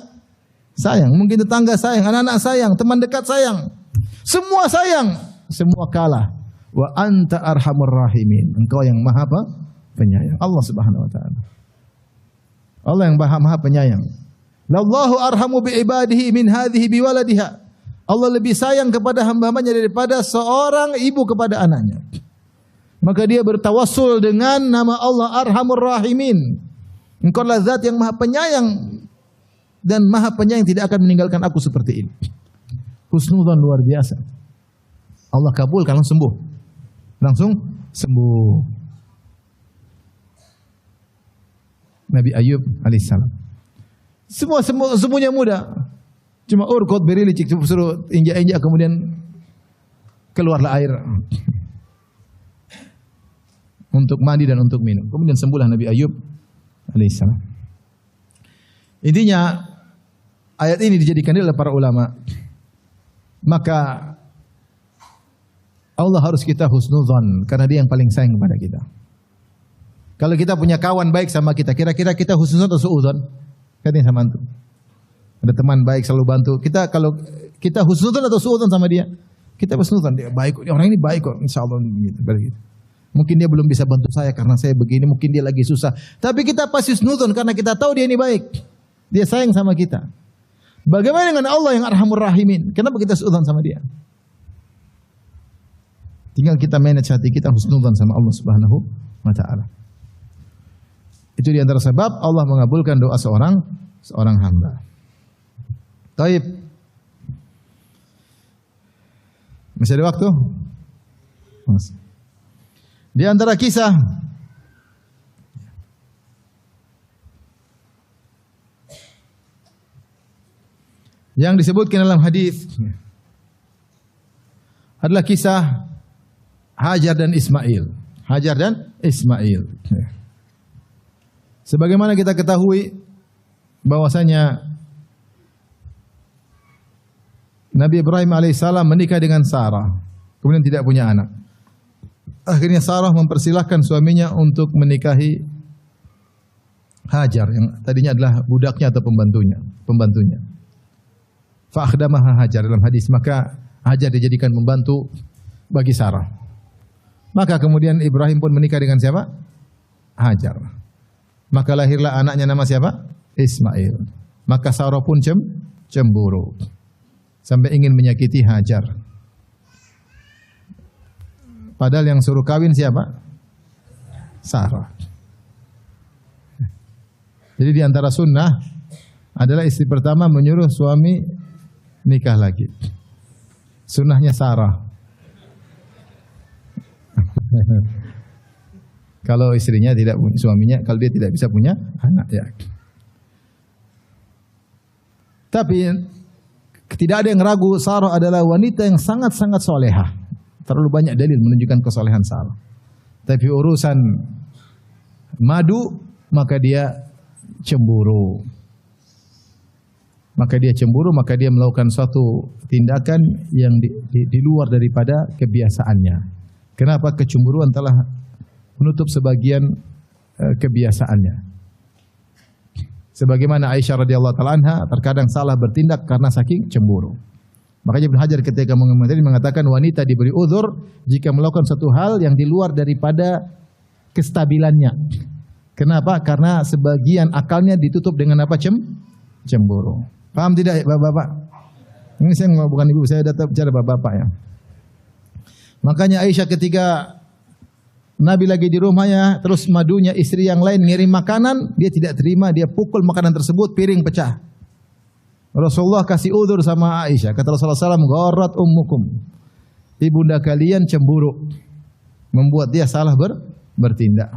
Sayang. Mungkin tetangga sayang, anak-anak sayang, teman dekat sayang. Semua sayang, semua kalah. Wa anta arhamur rahimin. Engkau yang maha apa? Penyayang. Allah Subhanahu wa taala. Allah yang maha penyayang. Lallahu arhamu bi ibadihi min hadhihi bi waladiha. Allah lebih sayang kepada hamba-hambanya daripada seorang ibu kepada anaknya. Maka dia bertawassul dengan nama Allah Arhamur Rahimin. Engkau adalah zat yang maha penyayang, dan maha penyayang tidak akan meninggalkan aku seperti ini. Husnudzon luar biasa. Allah kabulkan, langsung sembuh. Langsung sembuh. Nabi Ayub alaihissalam. Semuanya mudah. Cuma urkot beri licik, suruh injak-injak, kemudian keluarlah air untuk mandi dan untuk minum. Kemudian sembuhlah Nabi Ayub alaihissalam. Intinya ayat ini dijadikan oleh para ulama. Maka Allah harus kita husnudzon karena dia yang paling sayang kepada kita. Kalau kita punya kawan baik sama kita, kira-kira kita husnudzon atau suudzon? Katanya sama antum. Ada teman baik selalu bantu. Kita kalau kita husnudzon atau suudzon sama dia? Kita husnudzon, dia baik, orang ini baik kok, insyaallah gitu. Mungkin dia belum bisa bantu saya karena saya begini, mungkin dia lagi susah. Tapi kita pasti husnudzon karena kita tahu dia ini baik. Dia sayang sama kita. Bagaimana dengan Allah yang Arhamur Rahimin? Kenapa kita husnudzon sama dia? Tinggal kita manage hati kita husnudzon sama Allah Subhanahu wa taala. Itu di antara sebab Allah mengabulkan doa seorang hamba. Taib. Masih ada waktu? Masih. Di antara kisah yang disebutkan dalam hadis adalah kisah Hajar dan Ismail. Hajar dan Ismail. Sebagaimana kita ketahui bahwasanya Nabi Ibrahim alaihissalam menikah dengan Sarah, kemudian tidak punya anak. Akhirnya Sarah mempersilahkan suaminya untuk menikahi Hajar yang tadinya adalah budaknya atau pembantunya. Fa akhdamaha Hajar dalam hadis, maka Hajar dijadikan pembantu bagi Sarah. Maka kemudian Ibrahim pun menikah dengan siapa? Hajar. Maka lahirlah anaknya nama siapa? Ismail. Maka Sarah pun cemburu sampai ingin menyakiti Hajar. Padahal yang suruh kawin siapa? Sarah. Jadi di antara sunnah adalah istri pertama menyuruh suami nikah lagi. Sunnahnya Sarah. Kalau istrinya tidak, suaminya kalau dia tidak bisa punya anak ya. Tapi tidak ada yang ragu Sarah adalah wanita yang sangat-sangat solehah. Terlalu banyak dalil menunjukkan kesolehan Sarah. Tapi urusan madu maka dia cemburu. Maka dia melakukan suatu tindakan yang di luar daripada kebiasaannya. Kenapa? Kecemburuan telah menutup sebagian kebiasaannya. Sebagaimana Aisyah radhiyallahu taala anha terkadang salah bertindak karena saking cemburu. Makanya Ibnu Hajar ketika mengomentari mengatakan wanita diberi uzur jika melakukan satu hal yang di luar daripada kestabilannya. Kenapa? Karena sebagian akalnya ditutup dengan apa? Cemburu. Paham tidak Bapak-bapak? Ini saya bukan ibu, saya datang bicara Bapak-bapak ya. Makanya Aisyah ketika Nabi lagi di rumahnya, terus madunya istri yang lain ngirim makanan, dia tidak terima, dia pukul makanan tersebut, piring pecah. Rasulullah kasih udzur sama Aisyah. Kata Rasulullah SAW, gharat ummukum. Ibunda kalian cemburu, membuat dia salah bertindak.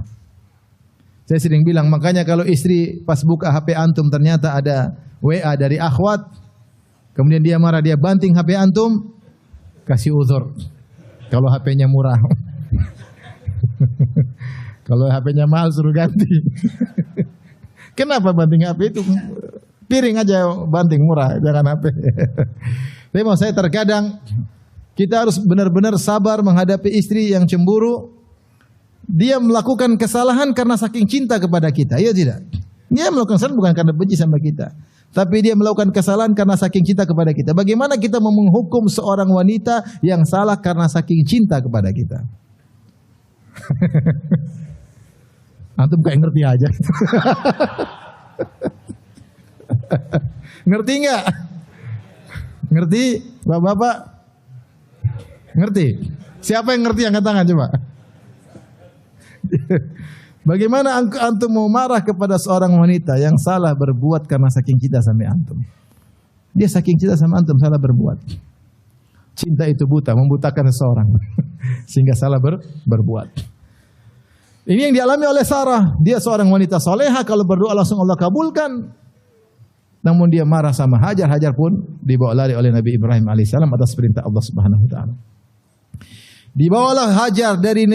Saya sering bilang, makanya kalau istri pas buka HP antum ternyata ada WA dari akhwat, kemudian dia marah, dia banting HP antum, kasih udzur. Kalau HP-nya murah. Kalau HP-nya mahal suruh ganti. Kenapa banting HP itu? Piring aja banting murah, jangan HP. Tapi mau saya terkadang kita harus benar-benar sabar menghadapi istri yang cemburu. Dia melakukan kesalahan karena saking cinta kepada kita, iya tidak? Dia melakukan kesalahan bukan karena benci sama kita, tapi dia melakukan kesalahan karena saking cinta kepada kita. Bagaimana kita mau menghukum seorang wanita yang salah karena saking cinta kepada kita? Antum kayak ngerti aja. Ngerti enggak? Ngerti? Bapak-bapak? Ngerti? Siapa yang ngerti angkat tangan coba? Bagaimana antum mau marah kepada seorang wanita yang salah berbuat karena saking cinta sama antum? Dia saking cinta sama antum salah berbuat. Cinta itu buta, membutakan seseorang sehingga salah berbuat. Ini yang dialami oleh Sarah. Dia seorang wanita soleha, kalau berdoa langsung Allah kabulkan. Namun dia marah sama Hajar. Hajar pun dibawa lari oleh Nabi Ibrahim alaihissalam atas perintah Allah Subhanahu wa taala. Dibawalah Hajar dari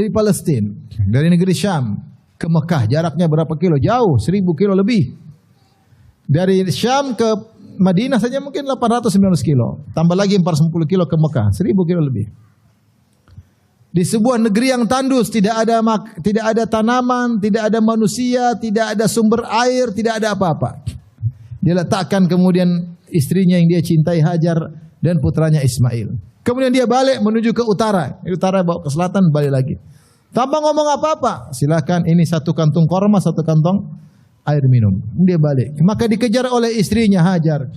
Palestina, dari negeri Syam ke Mekah. Jaraknya berapa kilo? Jauh, 1000 kilo lebih. Dari Syam ke Madinah saja mungkin 800-900 kilo. Tambah lagi 410 kilo ke Mekah, 1000 kilo lebih. Di sebuah negeri yang tandus, tidak ada tanaman, tidak ada manusia, tidak ada sumber air, tidak ada apa-apa. Dia letakkan kemudian istrinya yang dia cintai Hajar dan putranya Ismail. Kemudian dia balik menuju ke utara. Utara bawa ke selatan, balik lagi. Tanpa ngomong apa-apa. Silakan, ini satu kantung korma, satu kantong air minum. Dia balik. Maka dikejar oleh istrinya Hajar.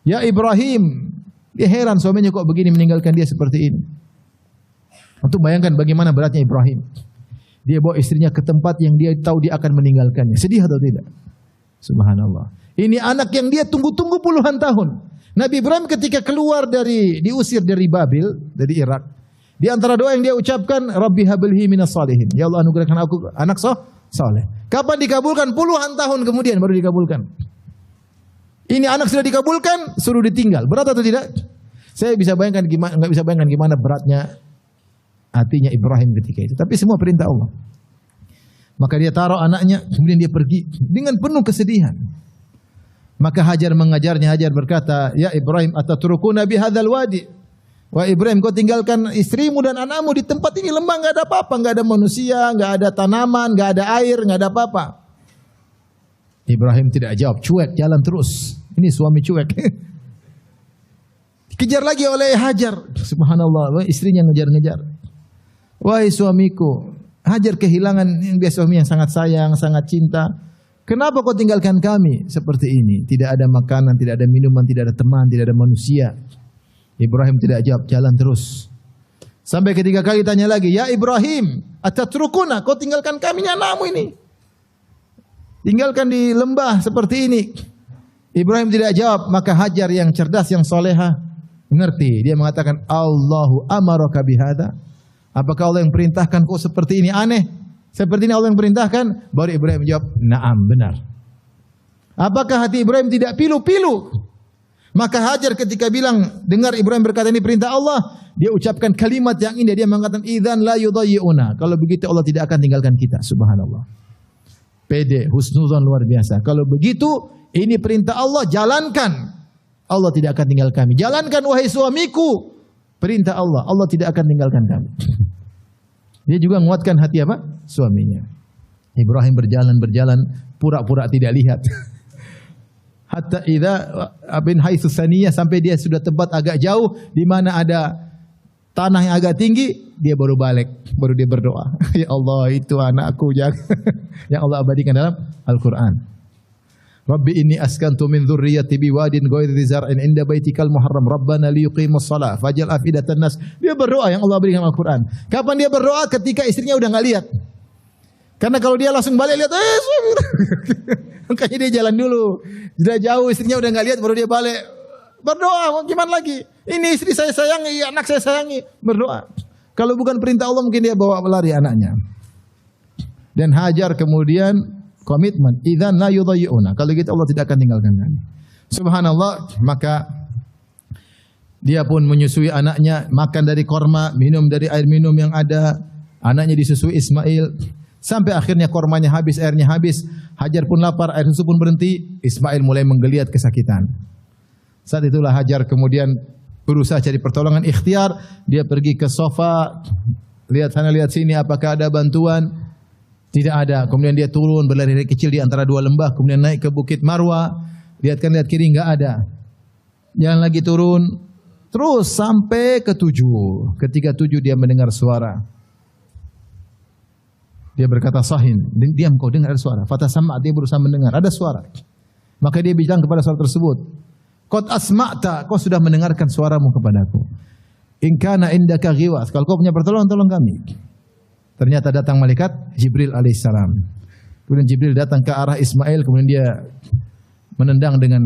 Ya Ibrahim. Dia heran suaminya kok begini meninggalkan dia seperti ini. Untuk bayangkan bagaimana beratnya Ibrahim. Dia bawa istrinya ke tempat yang dia tahu dia akan meninggalkannya. Sedih atau tidak? Subhanallah. Ini anak yang dia tunggu-tunggu puluhan tahun. Nabi Ibrahim ketika keluar diusir dari Babil, dari Irak. Di antara doa yang dia ucapkan, Rabbi hablhi minas salihin. Ya Allah anugerahkan aku anak saleh. Kapan dikabulkan? Puluhan tahun kemudian baru dikabulkan. Ini anak sudah dikabulkan, suruh ditinggal. Berat atau tidak? Saya bisa bayangkan gimana, nggak bisa bayangkan gimana beratnya hatinya Ibrahim ketika itu. Tapi semua perintah Allah. Maka dia taruh anaknya, kemudian dia pergi dengan penuh kesedihan. Maka Hajar mengajarnya. Hajar berkata, Ya Ibrahim, atatrukuna bihadzal wadi? Wah Ibrahim, kau tinggalkan istrimu dan anakmu di tempat ini lembah, nggak ada apa-apa, nggak ada manusia, nggak ada tanaman, nggak ada air, nggak ada apa-apa. Ibrahim tidak jawab, cuek, jalan terus. Ini suami cuek. Dikejar lagi oleh Hajar. Subhanallah, istrinya ngejar-ngejar. Wahai suamiku, Hajar kehilangan yang biasa suami yang sangat sayang, sangat cinta. Kenapa kau tinggalkan kami seperti ini? Tidak ada makanan, tidak ada minuman, tidak ada teman, tidak ada manusia. Ibrahim tidak jawab, jalan terus. Sampai ketiga kali tanya lagi, Ya Ibrahim, atatrukuna, kau tinggalkan kami anakmu ini. Tinggalkan di lembah seperti ini. Ibrahim tidak jawab, maka Hajar yang cerdas, yang soleha, mengerti. Dia mengatakan, Allahu amaraka bihada. Apakah Allah yang perintahkan kau seperti ini? Aneh. Seperti ini Allah yang perintahkan? Baru Ibrahim menjawab, Naam, benar. Apakah hati Ibrahim tidak pilu-pilu? Maka Hajar ketika bilang, dengar Ibrahim berkata ini perintah Allah, dia ucapkan kalimat yang indah. Dia mengatakan, Idzan la yudayyi'una. Kalau begitu Allah tidak akan tinggalkan kita. Subhanallah. Pede, husnuzon luar biasa. Kalau begitu, ini perintah Allah, jalankan. Allah tidak akan tinggal kami. Jalankan wahai suamiku. Perintah Allah, Allah tidak akan tinggalkan kami. Dia juga menguatkan hati apa? Suaminya. Ibrahim berjalan, pura-pura tidak lihat. Hatta idza bin haitsu saniyah, sampai dia sudah tempat agak jauh di mana ada tanah yang agak tinggi, dia baru balik, baru dia berdoa. Ya Allah, itu anakku yang Allah abadikan dalam Al-Qur'an. Rabbi inni askantu min dzurriyyati biwadin ghairi zar'in 'inda baitikal muharram rabbana liyuqimus shalah faj'al afidatan nas. Dia berdoa yang Allah berikan Al-Qur'an. Kapan dia berdoa? Ketika istrinya udah enggak lihat. Karena kalau dia langsung balik lihat, makanya dia jalan dulu. Sudah jauh istrinya udah enggak lihat baru dia balik. Berdoa, gimana lagi? Ini istri saya sayangi, anak saya sayangi. Berdoa. Kalau bukan perintah Allah mungkin dia bawa lari anaknya. Dan Hajar kemudian komitmen, idzan la yudayyi'una. Kalau gitu Allah tidak akan tinggalkan kami. Subhanallah, maka dia pun menyusui anaknya, makan dari korma, minum dari air minum yang ada. Anaknya disusui Ismail sampai akhirnya kormanya habis, airnya habis. Hajar pun lapar, air susu pun berhenti. Ismail mulai menggeliat kesakitan. Saat itulah Hajar kemudian berusaha cari pertolongan ikhtiar. Dia pergi ke sofa, lihat sana lihat sini apakah ada bantuan. Tidak ada. Kemudian dia turun berlari kecil di antara dua lembah, kemudian naik ke Bukit Marwa. Lihat kan, lihat kiri, enggak ada. Jalan lagi turun, terus sampai ke 7. Ketika 7 dia mendengar suara. Dia berkata, Sahin, diam kau dengar ada suara. Fata sama, dia berusaha mendengar ada suara. Maka dia bilang kepada suara tersebut, Qad asma'ta, kau sudah mendengarkan suaramu kepadaku. In kana indaka ghiwas, kalau kau punya pertolongan, tolong kami. Ternyata datang malaikat Jibril alaihissalam. Kemudian Jibril datang ke arah Ismail, kemudian dia menendang dengan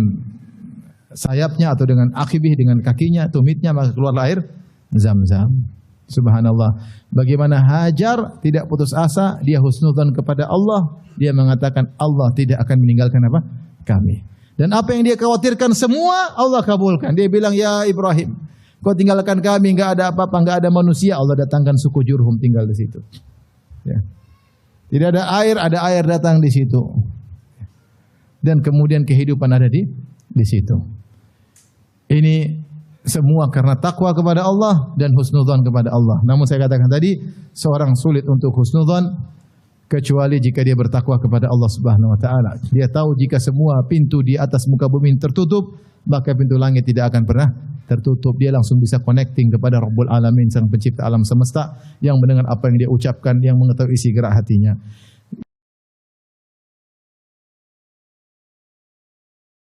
sayapnya atau dengan akhibih, dengan kakinya, tumitnya, maka keluarlah air Zam-Zam. Subhanallah. Bagaimana Hajar tidak putus asa, dia husnudzan kepada Allah, dia mengatakan Allah tidak akan meninggalkan apa? Kami. Dan apa yang dia khawatirkan semua Allah kabulkan. Dia bilang, Ya Ibrahim, kau tinggalkan kami, enggak ada apa-apa, enggak ada manusia. Allah datangkan suku Jurhum tinggal di situ. Ya. Tidak ada air datang di situ. Dan kemudian kehidupan ada di situ. Ini semua karena takwa kepada Allah dan husnudzan kepada Allah. Namun saya katakan tadi, seorang sulit untuk husnudzan kecuali jika dia bertakwa kepada Allah Subhanahu wa taala. Dia tahu jika semua pintu di atas muka bumi tertutup, maka pintu langit tidak akan pernah tertutup. Dia langsung bisa connecting kepada Rabbul Alamin, sang pencipta alam semesta, yang mendengar apa yang dia ucapkan, yang mengetahui isi gerak hatinya.